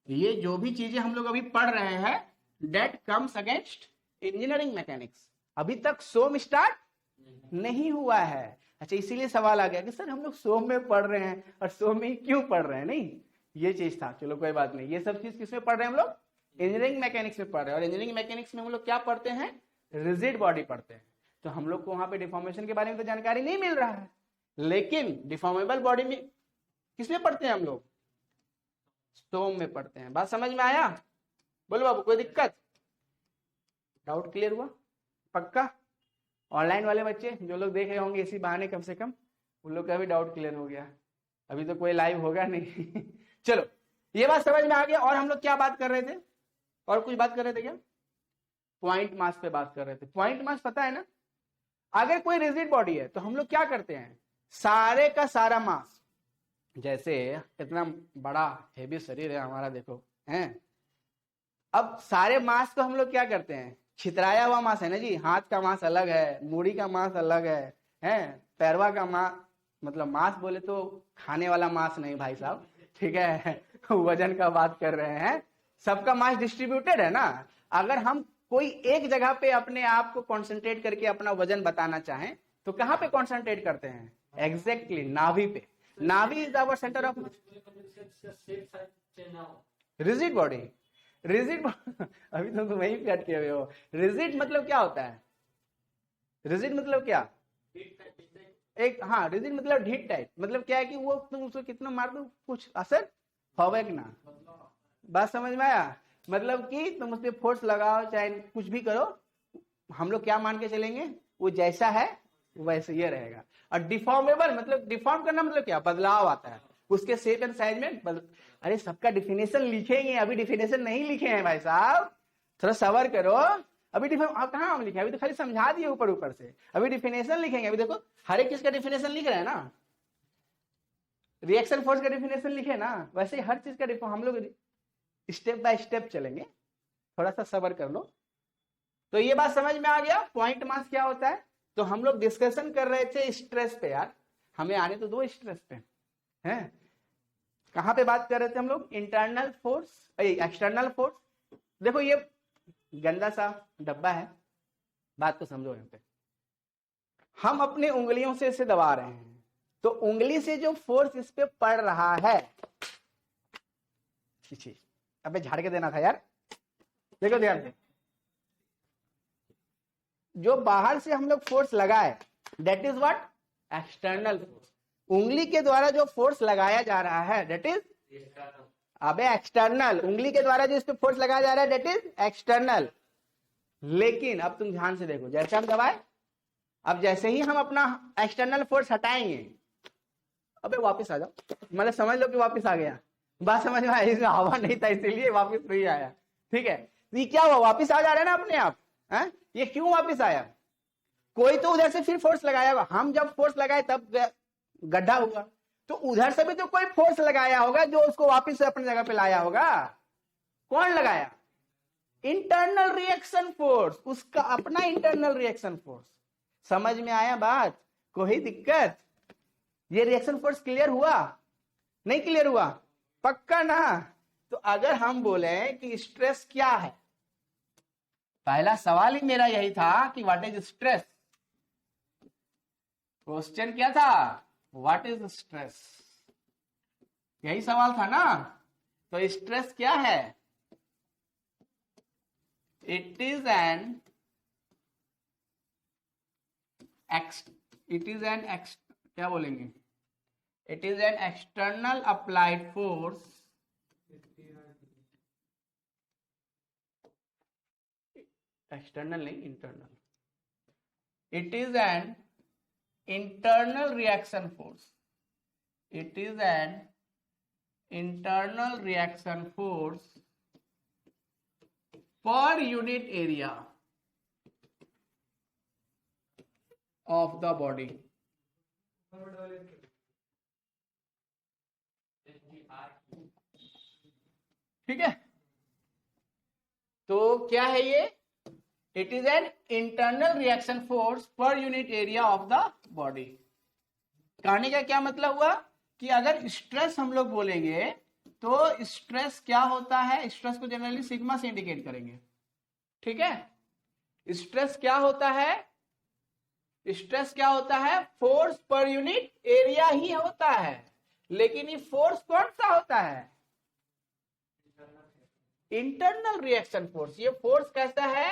ये जो भी चीजें हम लोग अभी पढ़ रहे हैं that comes against engineering mechanics. अभी तक सोम स्टार्ट नहीं हुआ है। अच्छा, इसीलिए सवाल आ गया कि सर हम लोग सोम में पढ़ रहे हैं और सोम में क्यों पढ़ रहे हैं। नहीं, ये चीज था। चलो कोई बात नहीं, ये सब चीज किसमें पढ़ रहे हैं हम लोग? इंजीनियरिंग मैकेनिक्स में पढ़ रहे हैं। और इंजीनियरिंग मैकेनिक्स में हम लोग क्या पढ़ते हैं? रिजिड बॉडी पढ़ते हैं। तो हम लोग को वहां पे डिफॉर्मेशन के बारे में तो जानकारी नहीं मिल रहा है, लेकिन डिफॉर्मेबल बॉडी में किसमें पढ़ते हैं हम लोग? स्टोम में पढ़ते हैं। बात समझ में आया? बोलो बाबू, कोई दिक्कत? डाउट क्लियर हुआ? पक्का? ऑनलाइन वाले बच्चे जो लोग देख रहे होंगे इसी बहाने कम से कम, उन लोग का भी डाउट क्लियर हो गया। अभी तो कोई लाइव होगा नहीं। चलो, ये बात समझ में आ गया। और हम लोग क्या बात कर रहे थे? और कुछ बात कर रहे थे क्या? पॉइंट मास पे बात कर रहे थे। पॉइंट मास पता है ना? अगर कोई रिजिड बॉडी है तो हम लोग क्या करते हैं? सारे का सारा मास, जैसे इतना बड़ा हेवी शरीर है हमारा, देखो हैं, अब सारे मास को हम लोग क्या करते हैं? छितराया हुआ मास है ना जी। हाथ का मास अलग है, मूड़ी का मास अलग है, पैरवा का मास, मतलब मास बोले तो खाने वाला मास नहीं भाई साहब, ठीक है। वजन का बात कर रहे हैं। सबका मास डिस्ट्रीब्यूटेड है ना। अगर हम कोई एक जगह पे अपने आप को कॉन्सेंट्रेट करके अपना वजन बताना चाहें तो कहां पे कॉन्सेंट्रेट करते हैं? एग्जैक्टली नाभि पे। नाभि is our centre of rigid body. Rigid अभी तो तुम वहीं पे अटके हुए हो। रिजिड मतलब क्या होता है? रिजिड मतलब क्या? एक, हाँ, रिजिड मतलब ढीठ टाइप। मतलब क्या है कि वो तुम उसको कितना मार दो कुछ असर होगा कि ना। बात समझ में आया? मतलब कि तुम उस पर फोर्स लगाओ चाहे कुछ भी करो, हम लोग क्या मान के चलेंगे? वो जैसा है वैसे ये रहेगा। और डिफॉर्मेबल मतलब, डिफॉर्म करना मतलब क्या? बदलाव आता है उसके शेप एंड साइज में। अरे सबका डिफिनेशन लिखेंगे, अभी डिफिनेशन नहीं लिखे हैं भाई साहब, थोड़ा सबर करो। अभी कहाँ हम लिखे? अभी तो खाली समझा दिए ऊपर ऊपर से। अभी डिफिनेशन लिखेंगे। अभी देखो हर एक चीज का डिफिनेशन लिख रहे हैं ना। रिएक्शन फोर्स का डिफिनेशन लिखे ना, वैसे ही हर चीज का हम लोग स्टेप बाय स्टेप चलेंगे। थोड़ा सा सबर कर लो। तो ये बात समझ में आ गया पॉइंट मास क्या होता है। तो हम लोग डिस्कशन कर रहे थे स्ट्रेस पे। यार हमें आने तो दो स्ट्रेस पे हैं। कहां पे बात कर रहे थे हम लोग? Internal force, external force. देखो ये गंदा सा डब्बा है, बात को समझो। यहाँ पे हम अपने उंगलियों से इसे दबा रहे हैं, तो उंगली से जो फोर्स इस पे पड़ रहा है, अबे झाड़ के देना था यार। देखो ध्यान से, जो बाहर से हम लोग फोर्स लगाए that is what? External force. उंगली के द्वारा जो फोर्स लगाया जा रहा है दैट इज, अबे एक्सटर्नल। उंगली के द्वारा जो इस पे फोर्स लगाया जा रहा है दैट इज एक्सटर्नल। लेकिन अब तुम ध्यान से देखो, जैसे हम दबाए, अब जैसे ही हम अपना एक्सटर्नल फोर्स हटाएंगे, अबे वापस आ जाओ, मतलब समझ लो कि वापस आ गया। बात समझ में आई? इसमें हवा नहीं था इसीलिए वापस नहीं आया, ठीक है। ये क्या हुआ? वापस आ जा रहा है ना अपने आप है? ये क्यों वापस आया? कोई तो उधर से फिर फोर्स लगाया होगा। हम जब फोर्स लगाए तब गड्ढा हुआ, तो उधर से भी तो कोई फोर्स लगाया होगा जो उसको वापस से अपनी जगह पे लाया होगा। कौन लगाया? इंटरनल रिएक्शन फोर्स, उसका अपना इंटरनल रिएक्शन फोर्स। समझ में आया बात? कोई दिक्कत? ये रिएक्शन फोर्स क्लियर हुआ? नहीं क्लियर हुआ? पक्का ना? तो अगर हम बोले कि स्ट्रेस क्या है, पहला सवाल ही मेरा यही था कि व्हाट इज स्ट्रेस। क्वेश्चन क्या था? व्हाट इज स्ट्रेस, यही सवाल था ना। तो स्ट्रेस क्या है? इट इज एन क्या बोलेंगे? It is an external applied force external नहीं, internal. It is an internal reaction force. It is an internal reaction force per unit area of the body. ठीक है, तो क्या है ये? It is an internal reaction force per unit area of the body. कहने का क्या मतलब हुआ कि अगर स्ट्रेस हम लोग बोलेंगे तो स्ट्रेस क्या होता है, स्ट्रेस को जनरली सिग्मा से इंडिकेट करेंगे, ठीक है। स्ट्रेस क्या होता है, स्ट्रेस क्या होता है, फोर्स पर यूनिट एरिया ही होता है, लेकिन ये फोर्स कौन सा होता है, इंटरनल रिएक्शन फोर्स। ये फोर्स कैसा है,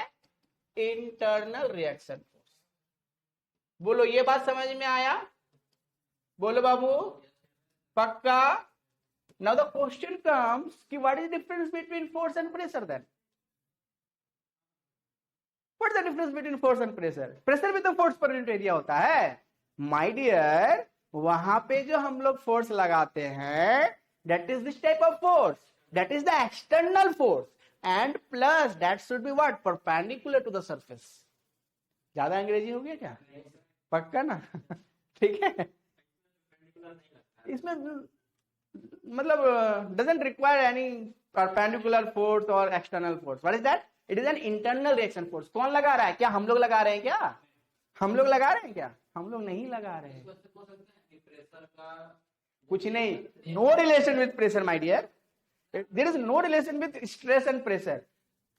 इंटरनल रिएक्शन फोर्स। बोलो ये बात समझ में आया, बोलो बाबू पक्का। नाउ द क्वेश्चन कम्स कि what is difference between force and pressure then, what is the difference between force and pressure. Pressure भी तो फोर्स पर यूनिट एरिया होता है माय डियर। वहां पे जो हम लोग फोर्स लगाते हैं that is this type of force, that is the external force, and plus that should be what, perpendicular to the surface. ज्यादा अंग्रेजी हो गया क्या, पक्का ना ठीक है। इसमें मतलब doesn't require any perpendicular force or external force. What is that, it is an internal reaction force. कौन लगा रहा है, क्या हम लोग लगा रहे हैं, क्या हम लोग लगा रहे हैं, क्या हम लोग नहीं लगा रहे हैं, कुछ नहीं, no relation with pressure my dear, there is no relation with stress and pressure.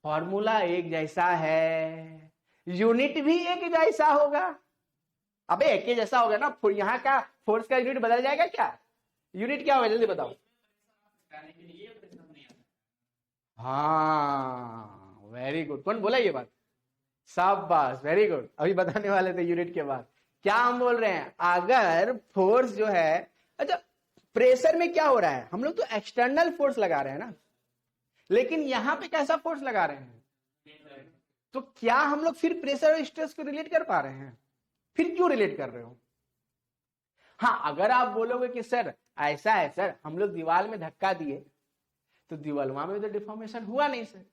Formula एक जैसा है, यूनिट भी एक जैसा होगा। अबे एक ही जैसा होगा ना, यहाँ का फोर्स का यूनिट बदल जाएगा क्या, यूनिट क्या होगा जल्दी बताओ। हाँ वेरी गुड, कौन बोला ये बात, शाबाश वेरी गुड, अभी बताने वाले थे यूनिट के बाद। क्या हम बोल रहे हैं, अगर फोर्स जो है, अच्छा प्रेशर में क्या हो रहा है, हम लोग तो एक्सटर्नल फोर्स लगा रहे हैं ना, लेकिन यहां पे कैसा फोर्स लगा रहे हैं, तो क्या हम लोग फिर प्रेशर और स्ट्रेस को रिलेट कर पा रहे हैं, फिर क्यों रिलेट कर रहे हो। हाँ अगर आप बोलोगे कि सर ऐसा है सर, हम लोग दीवार में धक्का दिए तो दीवार में तो डिफॉर्मेशन हुआ नहीं सर,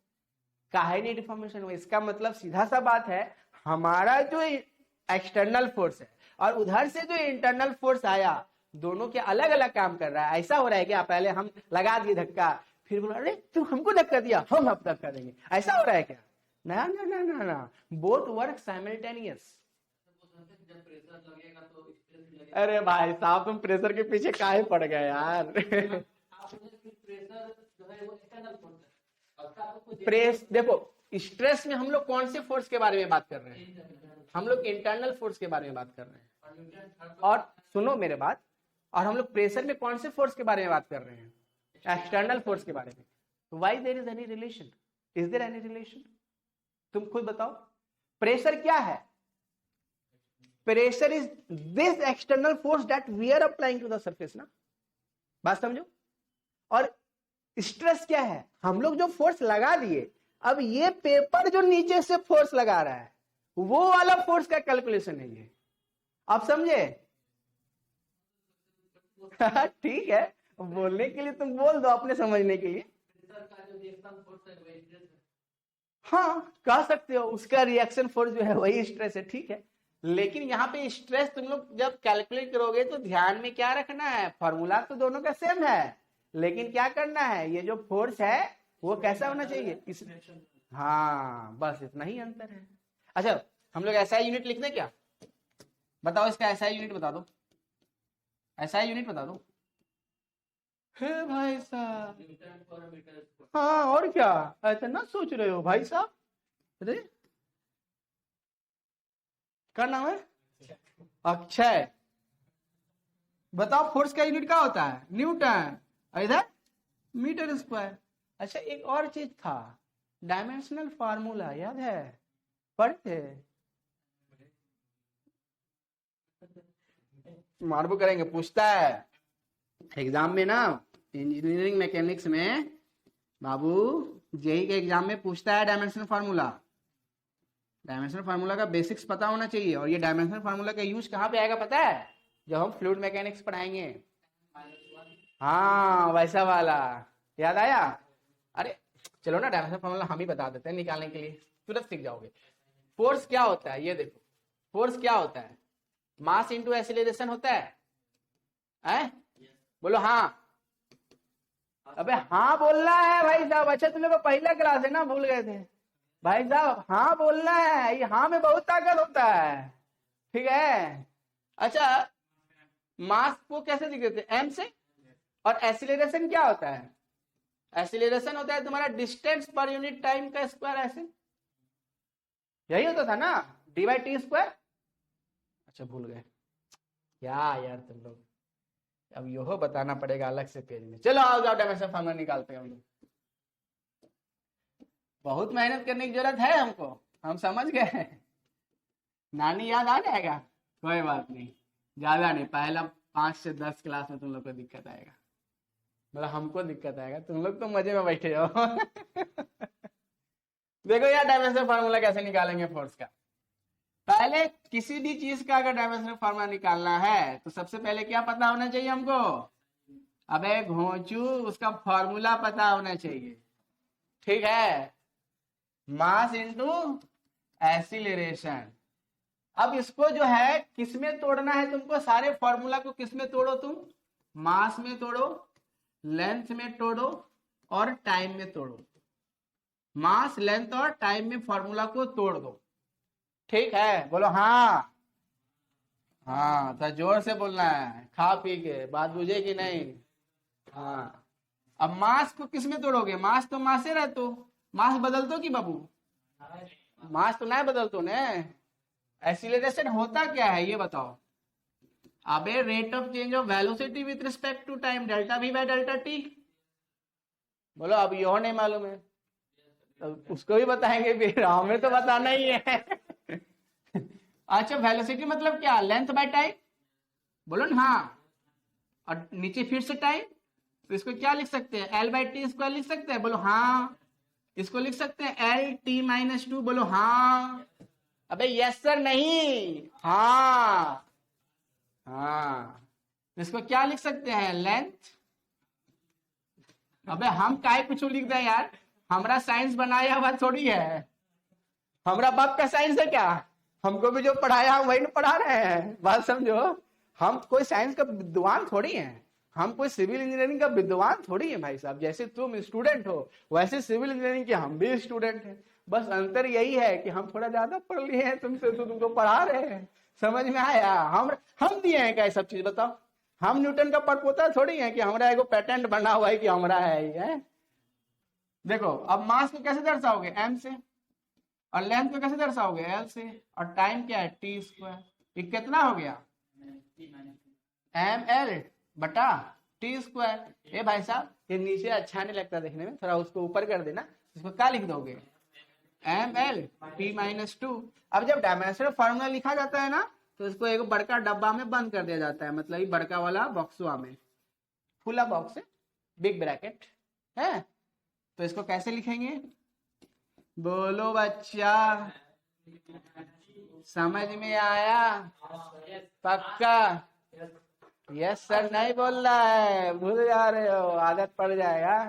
काहे नहीं डिफॉर्मेशन हुआ, इसका मतलब सीधा सा बात है, हमारा जो एक्सटर्नल फोर्स है और उधर से जो इंटरनल फोर्स आया, दोनों के अलग अलग काम कर रहा है। ऐसा हो रहा है क्या, पहले हम लगा दिए धक्का, फिर बोला अरे तुम हमको धक्का दिया, हम अब धक्का देंगे, ऐसा हो रहा है क्या, ना ना ना ना ना, बोथ वर्क साइमल्टेनियस। अरे भाई साहब तुम प्रेशर के पीछे काहे पड़ गए यार प्रेस देखो, स्ट्रेस में हम लोग कौन से फोर्स के बारे में बात कर रहे हैं, हम लोग इंटरनल फोर्स के बारे में बात कर रहे हैं, और सुनो मेरे बात, और हम लोग प्रेशर में कौन से फोर्स के बारे में बात कर रहे हैं, एक्सटर्नल फोर्स के बारे में। Why there is any relation, is there any relation, तुम खुद बताओ। प्रेशर क्या है, pressure is this external force that we are applying to the surface ना, बात समझो। और स्ट्रेस क्या है, हम लोग जो फोर्स लगा दिए, अब ये पेपर जो नीचे से फोर्स लगा रहा है, वो वाला फोर्स का कैलकुलेशन है ये, आप समझे ठीक है, बोलने के लिए तुम बोल दो, अपने समझने के लिए हाँ कह सकते हो, उसका रिएक्शन फोर्स जो है वही स्ट्रेस है, ठीक है। लेकिन यहाँ पे स्ट्रेस तुम लोग जब कैलकुलेट करोगे तो ध्यान में क्या रखना है, फॉर्मूला तो दोनों का सेम है, लेकिन क्या करना है, ये जो फोर्स है वो कैसा होना चाहिए, इस हाँ बस इतना ही अंतर है। अच्छा हम लोग ऐसा यूनिट लिख दें क्या, बताओ इसका ऐसा यूनिट बता दो, ऐसा यूनिट बता दो। हे भाई साहब, हाँ और क्या, ऐसा ना सोच रहे हो भाई साहब, अरे क्या नाम है, अक्षय, बताओ फोर्स का यूनिट क्या होता है, न्यूटन, इधर मीटर स्क्वायर। अच्छा एक और चीज था, डायमेंशनल फार्मूला याद है, पढ़ते मार्बू करेंगे, पूछता है एग्जाम में ना, इंजीनियरिंग मैकेनिक्स में बाबू जेई के एग्जाम में पूछता है डायमेंशनल फार्मूला, डायमेंशनल फार्मूला का बेसिक्स पता होना चाहिए। और ये डायमेंशनल फार्मूला का यूज कहाँ पे आएगा पता है, जब हम फ्लूइड मैकेनिक्स पढ़ाएंगे, हाँ वैसा वाला, याद आया। अरे चलो ना डायमेंशनल फार्मूला हम ही बता देते हैं निकालने के लिए, तुरंत सीख जाओगे। फोर्स क्या होता है, ये देखो फोर्स क्या होता है, मास इंटू एक्सीलरेशन होता है? बोलो हाँ, अबे हाँ बोलना है भाई साहब, अच्छा तुम लोग का पहला क्लास है ना, भूल गए थे भाई साहब, हाँ बोलना है, ये हाँ में बहुत ताकत होता है, ठीक है। अच्छा मास को कैसे लिख देते हैं, एम से, और एक्सीलरेशन क्या होता है, एक्सीलरेशन होता है तुम्हारा डिस्टेंस पर यूनिट टाइम का स्क्वायर, ऐसे यही होता था ना, डी बाई टी स्क्वायर। अच्छा भूल गए क्या यार तुम लोग, अब यो बताना पड़ेगा अलग से पेज में। चलो आओ जाओ डायमेंशन फार्मूला निकालते हैं हम लोग। बहुत मेहनत करने की जरूरत है हमको, हम समझ गए। नानी याद आ जाएगा, कोई बात नहीं, ज्यादा नहीं, पहला 5 से 10 क्लास में तुम लोग को दिक्कत आएगा, मतलब हमको दिक्कत आएगा, तुम लोग तो मजे में बैठे हो। देखो यार डायमेंशन फार्मूला कैसे निकालेंगे फोर्स का। पहले किसी भी चीज का अगर डायमेंशन फार्मूला निकालना है तो सबसे पहले क्या पता होना चाहिए हमको, अबे घोंचू, उसका फॉर्मूला पता होना चाहिए, ठीक है, मास इनटू एक्सीलरेशन। अब इसको जो है किसमें तोड़ना है तुमको, सारे फॉर्मूला को किसमें तोड़ो तुम, मास में तोड़ो, लेंथ में तोड़ो और टाइम में तोड़ो। मास, लेंथ और टाइम में फॉर्मूला को तोड़ दो, ठीक है, बोलो हाँ। हाँ तो जोर से बोलना है, खा पी के, बात बुझे कि नहीं। हाँ अब मास को किसमें तोड़ोगे, मास तो मास से रहतो, मास बदल दो कि बाबू, मास तो नहीं बदल तो ने। एक्सीलरेशन होता क्या है ये बताओ, अबे rate of change of velocity with respect to time, delta v by delta t. बोलो अब यो नहीं मालूम है तो उसको भी बताएंगे, फिर हमें तो बताना ही है। अच्छा वेलोसिटी मतलब क्या, लेंथ बाय टाइम, बोलो ना हाँ, और नीचे फिर से टाइम, तो इसको क्या लिख सकते हैं, एल बाई टी स्क्वायर लिख सकते हैं, बोलो हाँ। इसको लिख सकते हैं एल टी माइनस 2, बोलो हाँ। अबे यस सर नहीं, हाँ हाँ। इसको क्या लिख सकते हैं, लेंथ। अबे हम काहे कुछ लिख दें यार, हमारा साइंस बनाया हुआ थोड़ी है, हमारा बाप का साइंस है क्या, हमको भी जो पढ़ाया हम वही ना पढ़ा रहे हैं, बात समझो। हम कोई साइंस का विद्वान थोड़ी हैं, हम कोई सिविल इंजीनियरिंग का विद्वान थोड़ी है भाई साहब, जैसे तुम स्टूडेंट हो वैसे सिविल इंजीनियरिंग के हम भी स्टूडेंट हैं, बस अंतर यही है कि हम थोड़ा ज्यादा पढ़ लिए हैं तुमसे, तो तुमको पढ़ा रहे हैं, समझ में आया। हम दिए हैं क्या सब चीज बताओ, हम न्यूटन का परपोता थोड़ी है कि हमारा एगो पेटेंट बना हुआ है कि हमारा है ये। देखो अब मास को कैसे दर्शाओगे, एम से, और लेंथ को कैसे दर्शाओगे, एल से, और टाइम क्या है, टी स्क्वायर। ये कितना हो गया, एम एल बटा टी स्क्वायर। ए भाई साहब ये नीचे अच्छा नहीं लगता देखने में, थोड़ा उसको ऊपर कर देना, इसको क्या लिख दोगे, एम एल टी माइनस 2। अब जब डायमेंशनल फार्मूला लिखा जाता है ना तो इसको एक बड़का डब्बा में बंद कर दिया जाता है, मतलब ये बड़का वाला बॉक्सवा में, खुला बॉक्स है, बिग ब्रैकेट है, तो इसको कैसे लिखेंगे, बोलो बच्चा, समझ में आया, पक्का, यस सर नहीं बोल रहा है, भूल जा रहे हो, आदत पड़ जाएगा,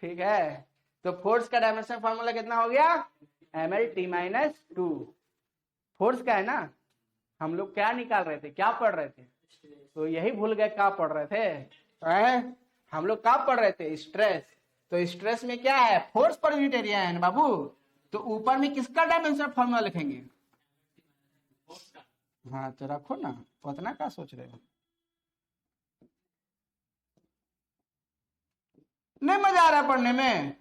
ठीक है। तो फोर्स का डायमेंशन फार्मूला कितना हो गया, M L T minus 2। Force का है ना, हम लोग क्या निकाल रहे थे, क्या पढ़ रहे थे, तो यही भूल गए क्या पढ़ रहे थे, हम लोग क्या पढ़ रहे थे, स्ट्रेस। तो स्ट्रेस में क्या है, फोर्स पर यूनिट एरिया है ना बाबू, तो ऊपर में किसका डायमेंशन फार्मूला लिखेंगे, हाँ तो रखो ना, उतना क्या सोच रहे हो, नहीं मजा आ रहा है पढ़ने में,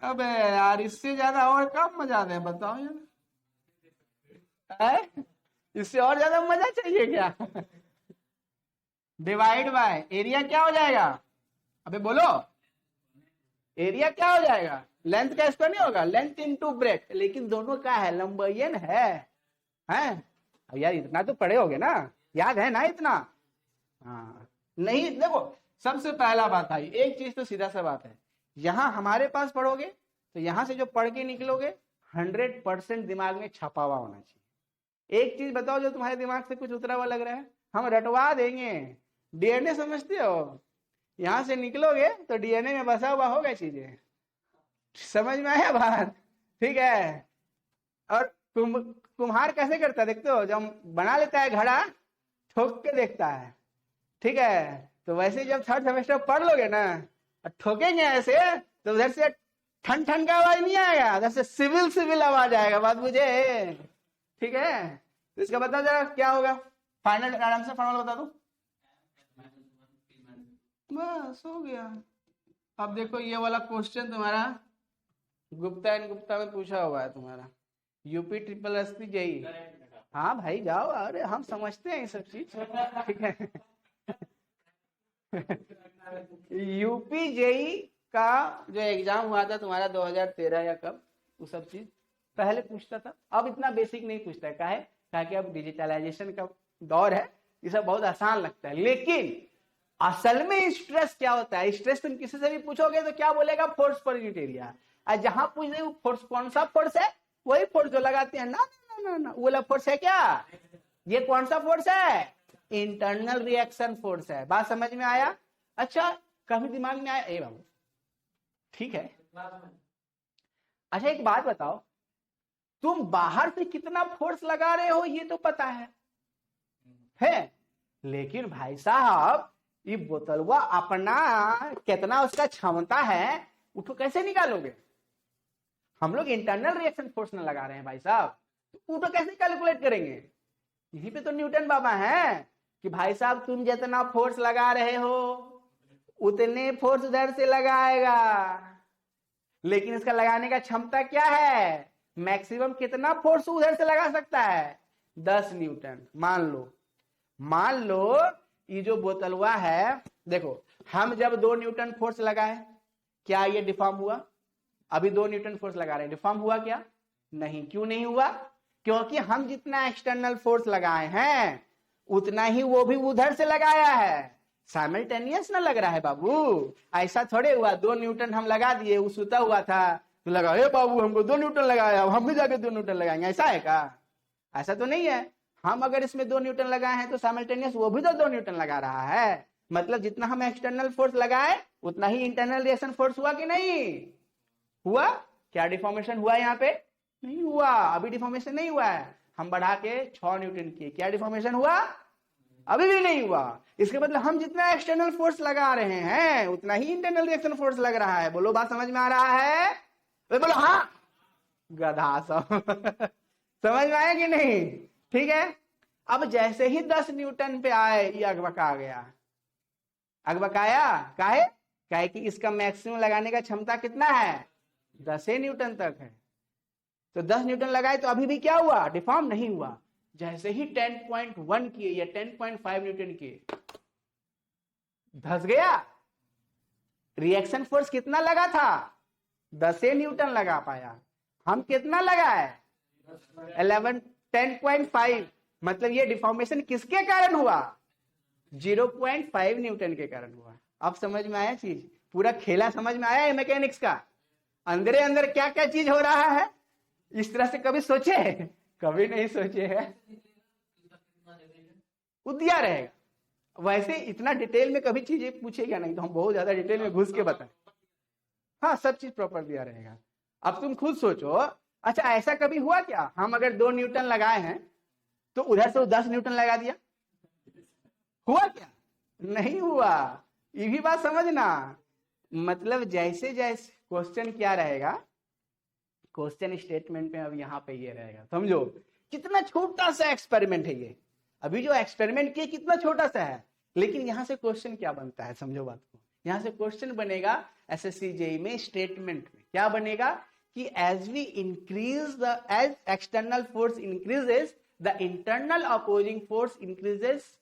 अबे यार इससे ज्यादा और कब मजा आता है बताओ यार, इससे और ज्यादा मजा चाहिए क्या। डिवाइड बाय एरिया क्या हो जाएगा, अबे बोलो, एरिया क्या हो जाएगा, लेंथ का स्क्वायर नहीं होगा, लेंथ इनटू ब्रेथ, लेकिन दोनों का है, लंबाई है अब यार इतना तो पढ़े होगे ना, याद है ना इतना, हाँ नहीं देखो, सबसे पहला बात आई, एक चीज तो सीधा सा बात है, यहाँ हमारे पास पढ़ोगे तो यहाँ से जो पढ़ के निकलोगे 100% दिमाग में छपा हुआ होना चाहिए। एक चीज बताओ जो तुम्हारे दिमाग से कुछ उतरा हुआ लग रहा है, हम रटवा देंगे, डीएनए समझते हो, यहाँ से निकलोगे तो डीएनए में बसा हुआ होगा चीजें, समझ में आया बात, ठीक है। और कुम्हार कैसे करता है देखते हो, जब बना लेता है घड़ा ठोक के देखता है, ठीक है, तो वैसे जब थर्ड सेमेस्टर पढ़ लोगे ना, ठोकेंगे ऐसे तो उधर से ठन ठन का आवाज नहीं आएगा, उधर से सिविल सिविल आवाज आएगा, बात मुझे, ठीक है। तो इसका बताओ जरा क्या होगा, फाइनल आराम से फाइनल बता दो, बस हो गया, अब देखो ये वाला क्वेश्चन तुम्हारा गुप्ता एंड गुप्ता में पूछा हुआ है तुम्हारा, यूपी ट्रिपल एसपी जेई। हाँ भाई जाओ, अरे हम समझते हैं ये सब चीज, ठीक है। यूपी जेई का जो एग्जाम हुआ था तुम्हारा 2013 या कब, वो सब चीज पहले पूछता था, अब इतना बेसिक नहीं पूछता है। काहे? ताकि अब डिजिटलाइजेशन का दौर है, ये सब बहुत आसान लगता है। लेकिन असल में स्ट्रेस क्या होता है? स्ट्रेस तुम किसी से भी पूछोगे तो क्या बोलेगा? Force per unit area. और जहां पूछ रहे फोर्स, कौन सा फोर्स है? वही फोर्स जो लगाते हैं ना ना ना ना, वो वाला फोर्स है क्या? ये कौन सा फोर्स है? इंटरनल रिएक्शन फोर्स है। बात समझ में आया? अच्छा, कभी दिमाग में आया ए बाबू, ठीक है। अच्छा एक बात बताओ, तुम बाहर से कितना फोर्स लगा रहे हो ये तो पता है? लेकिन भाई साहब ये बोतलवा अपना कितना उसका क्षमता है वो तो कैसे निकालोगे? हम लोग इंटरनल रिएक्शन फोर्स न लगा रहे हैं भाई साहब, वो तो कैसे कैलकुलेट करेंगे? यहीं पे तो न्यूटन बाबा है कि भाई साहब तुम जितना फोर्स लगा रहे हो उतने फोर्स उधर से लगाएगा, लेकिन इसका लगाने का क्षमता क्या है? मैक्सिमम कितना फोर्स उधर से लगा सकता है? 10 न्यूटन। मान लो ये जो बोतलवा है, देखो हम जब 2 न्यूटन फोर्स लगाए, क्या ये डिफॉर्म हुआ? अभी 2 न्यूटन फोर्स लगा रहे हैं, डिफॉर्म हुआ क्या? नहीं। क्यों नहीं हुआ? क्योंकि हम जितना एक्सटर्नल फोर्स लगाए हैं उतना ही वो भी उधर से लगाया है। साइमल्टेनियस ना लग रहा है बाबू, ऐसा थोड़े हुआ 2 न्यूटन हम लगा दिए, वो सुता हुआ था तो लगा हे बाबू हमको 2 न्यूटन लगाया, हम भी जाके 2 न्यूटन लगाएंगे, ऐसा है का? ऐसा तो नहीं है। हम अगर इसमें 2 न्यूटन लगाए हैं तो साइमल्टेनियस वो भी तो 2 न्यूटन लगा रहा है। मतलब जितना हम एक्सटर्नल फोर्स लगाए उतना ही इंटरनल रिएक्शन फोर्स हुआ कि नहीं हुआ? क्या डिफॉर्मेशन हुआ यहाँ पे? नहीं हुआ, अभी डिफॉर्मेशन नहीं हुआ है। हम बढ़ा के 6 न्यूटन किए, क्या डिफॉर्मेशन हुआ? अभी भी नहीं हुआ। इसके मतलब हम जितना एक्सटर्नल फोर्स लगा रहे हैं उतना ही इंटरनल रिएक्शन फोर्स लग रहा है। बोलो बात समझ में आ रहा है? बोलो हाँ, गधा सब। समझ में आया कि नहीं? ठीक है। अब जैसे ही 10 न्यूटन पे आए ये अगबका गया। अगबकाया काहे? काहे कि इसका मैक्सिमम लगाने का क्षमता कितना है? 10 न्यूटन तक है। तो 10 न्यूटन लगाए तो अभी भी क्या हुआ? डिफॉर्म नहीं हुआ। जैसे ही 10.1 किए या 10.5 न्यूटन किए, धस गया। रिएक्शन फोर्स कितना लगा था? 10 न्यूटन लगा पाया। हम कितना लगाए? 10.5। मतलब ये डिफॉर्मेशन किसके कारण हुआ? 0.5 न्यूटन के कारण हुआ। अब समझ में आया चीज? पूरा खेला समझ में आया है मैकेनिक्स का? अंदर अंदर क्या क्या चीज हो रहा है, इस तरह से कभी सोचे? कभी नहीं सोचे है। वो दिया रहेगा। वैसे इतना डिटेल में कभी चीजें पूछेगा नहीं तो हम बहुत ज्यादा डिटेल में घुस के बताएं। हाँ, सब चीज प्रॉपर दिया रहेगा। अब तुम खुद सोचो, अच्छा ऐसा कभी हुआ क्या हम अगर 2 न्यूटन लगाए हैं तो उधर से 10 न्यूटन लगा दिया? हुआ क्या? नहीं हुआ। ये भी बात समझना। मतलब जैसे जैसे क्वेश्चन क्या रहेगा, क्वेश्चन स्टेटमेंट में अब यहाँ पे ये रहेगा। समझो कितना छोटा सा एक्सपेरिमेंट है ये। अभी जो एक्सपेरिमेंट किया कितना छोटा सा है, लेकिन यहाँ से क्वेश्चन क्या बनता है? समझो बात को। यहाँ से क्वेश्चन बनेगा एसएससी जेईई में स्टेटमेंट में क्या बनेगा कि as we increase the as external force increases the internal opposing force increases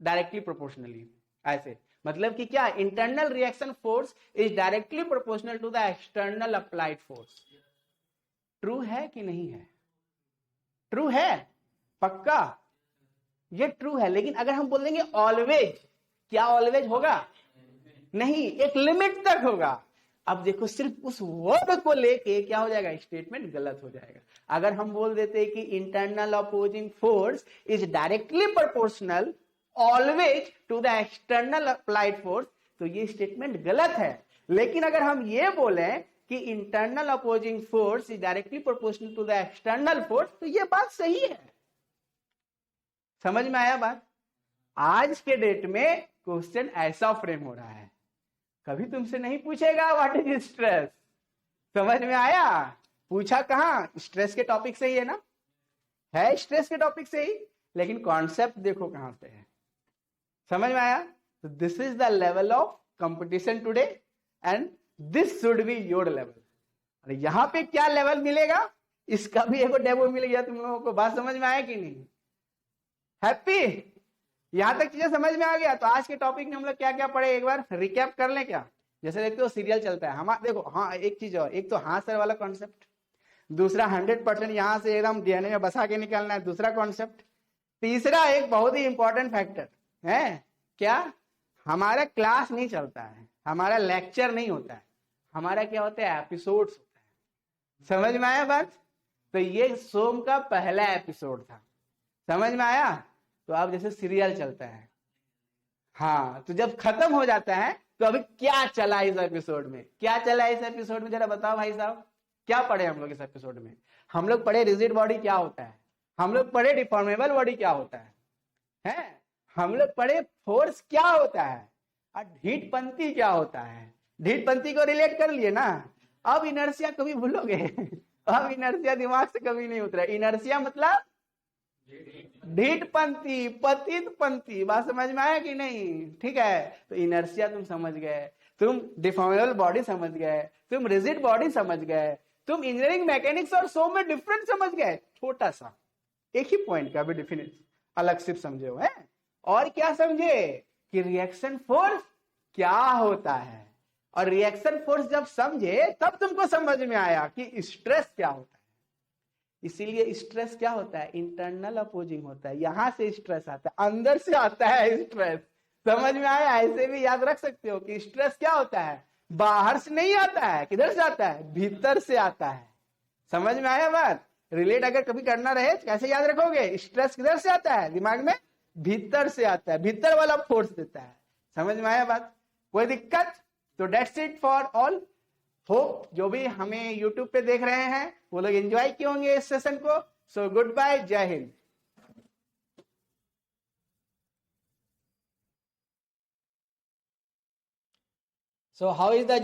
directly proportionally. ऐसे मतलब कि क्या? Internal reaction force is directly proportional to the external applied force. True है कि नहीं है? ट्रू है पक्का? ये ट्रू है। लेकिन अगर हम बोल देंगे ऑलवेज, क्या ऑलवेज होगा? नहीं, एक लिमिट तक होगा। अब देखो सिर्फ उस वर्ड को लेके क्या हो जाएगा? स्टेटमेंट गलत हो जाएगा। अगर हम बोल देते कि internal opposing force is directly proportional always to the external applied force, तो ये स्टेटमेंट गलत है। लेकिन अगर हम ये बोले कि internal opposing force is directly proportional to the external force, तो ये बात सही है। समझ में आया बात? आज के डेट में क्वेश्चन ऐसा फ्रेम हो रहा है, कभी तुमसे नहीं पूछेगा व्हाट इज स्ट्रेस। समझ में आया? पूछा कहां? स्ट्रेस के टॉपिक से ही है ना? है स्ट्रेस के टॉपिक से ही, लेकिन कॉन्सेप्ट देखो कहां से है। समझ में आया? तो this is the level of competition today. And this should be your level. अरे यहाँ पे क्या लेवल मिलेगा, इसका भी एक डेमो मिल गया तुम लोगों को। बात समझ में आया कि नहीं? हैप्पी? यहां तक चीजें समझ में आ गया? तो आज के टॉपिक में हम लोग क्या क्या पढ़े, एक बार रिकैप कर लें क्या? जैसे देखते हो सीरियल चलता है हमारा, देखो हाँ एक चीज और, एक तो हाँ सर वाला कॉन्सेप्ट, दूसरा 100% यहां से एकदम डीएनए में बसा के निकलना है, दूसरा कॉन्सेप्ट। तीसरा एक बहुत ही इंपॉर्टेंट फैक्टर है, क्या? हमारा क्लास नहीं चलता है, हमारा लेक्चर नहीं होता है, हमारा क्या होता है, एपिसोड्स होता है। समझ में आया बात? तो ये सोम का पहला एपिसोड था, समझ में आया? तो अब जैसे सीरियल चलता है, हाँ, तो जब खत्म हो जाता है तो अभी क्या चला इस एपिसोड में, क्या चला इस एपिसोड में, जरा बताओ भाई साहब, क्या पढ़े हम लोग इस एपिसोड में? हम लोग पढ़े रिजिड बॉडी क्या होता है, हम लोग पढ़े डिफॉर्मेबल बॉडी क्या होता है? हम लोग पढ़े फोर्स क्या होता है, और ढीठपंथी क्या होता है। ढीठपंथी को रिलेट कर लिए ना। अब इनर्सिया कभी भूलोगे? अब इनर्सिया दिमाग से कभी नहीं उतरा। इनर्सिया मतलब ढीठपंथी, पतितपंथी। बात समझ में आया कि नहीं? ठीक है, तो इनर्सिया तुम समझ गए, तुम डिफॉर्मेबल बॉडी समझ गए, तुम रिजिड बॉडी समझ गए, तुम इंजीनियरिंग मैकेनिक्स और सोम में डिफरेंस समझ गए। छोटा सा एक ही पॉइंट का भी डिफिनेशन अलग सिर्फ समझे हो, है? और क्या समझे कि रिएक्शन फोर्स क्या होता है, और रिएक्शन फोर्स जब समझे तब तुमको समझ में आया कि स्ट्रेस क्या होता है। इसीलिए स्ट्रेस क्या होता है, इंटरनल अपोजिंग होता है। यहां से स्ट्रेस आता है, अंदर से आता है स्ट्रेस। समझ में आया? ऐसे भी याद रख सकते हो कि स्ट्रेस क्या होता है, बाहर से नहीं आता है, किधर से आता है, भीतर से आता है। समझ में आया बात? रिलेट अगर कभी करना रहे तो कैसे याद रखोगे, स्ट्रेस किधर से आता है दिमाग में, भीतर से आता है, भीतर वाला फोर्स देता है। समझ में आया बात? कोई दिक्कत? तो that's it for all. Hope जो भी हमें यूट्यूब पे देख रहे हैं वो लोग एंजॉय किए होंगे इस सेशन को। सो गुड बाय, जय Hind. So how is the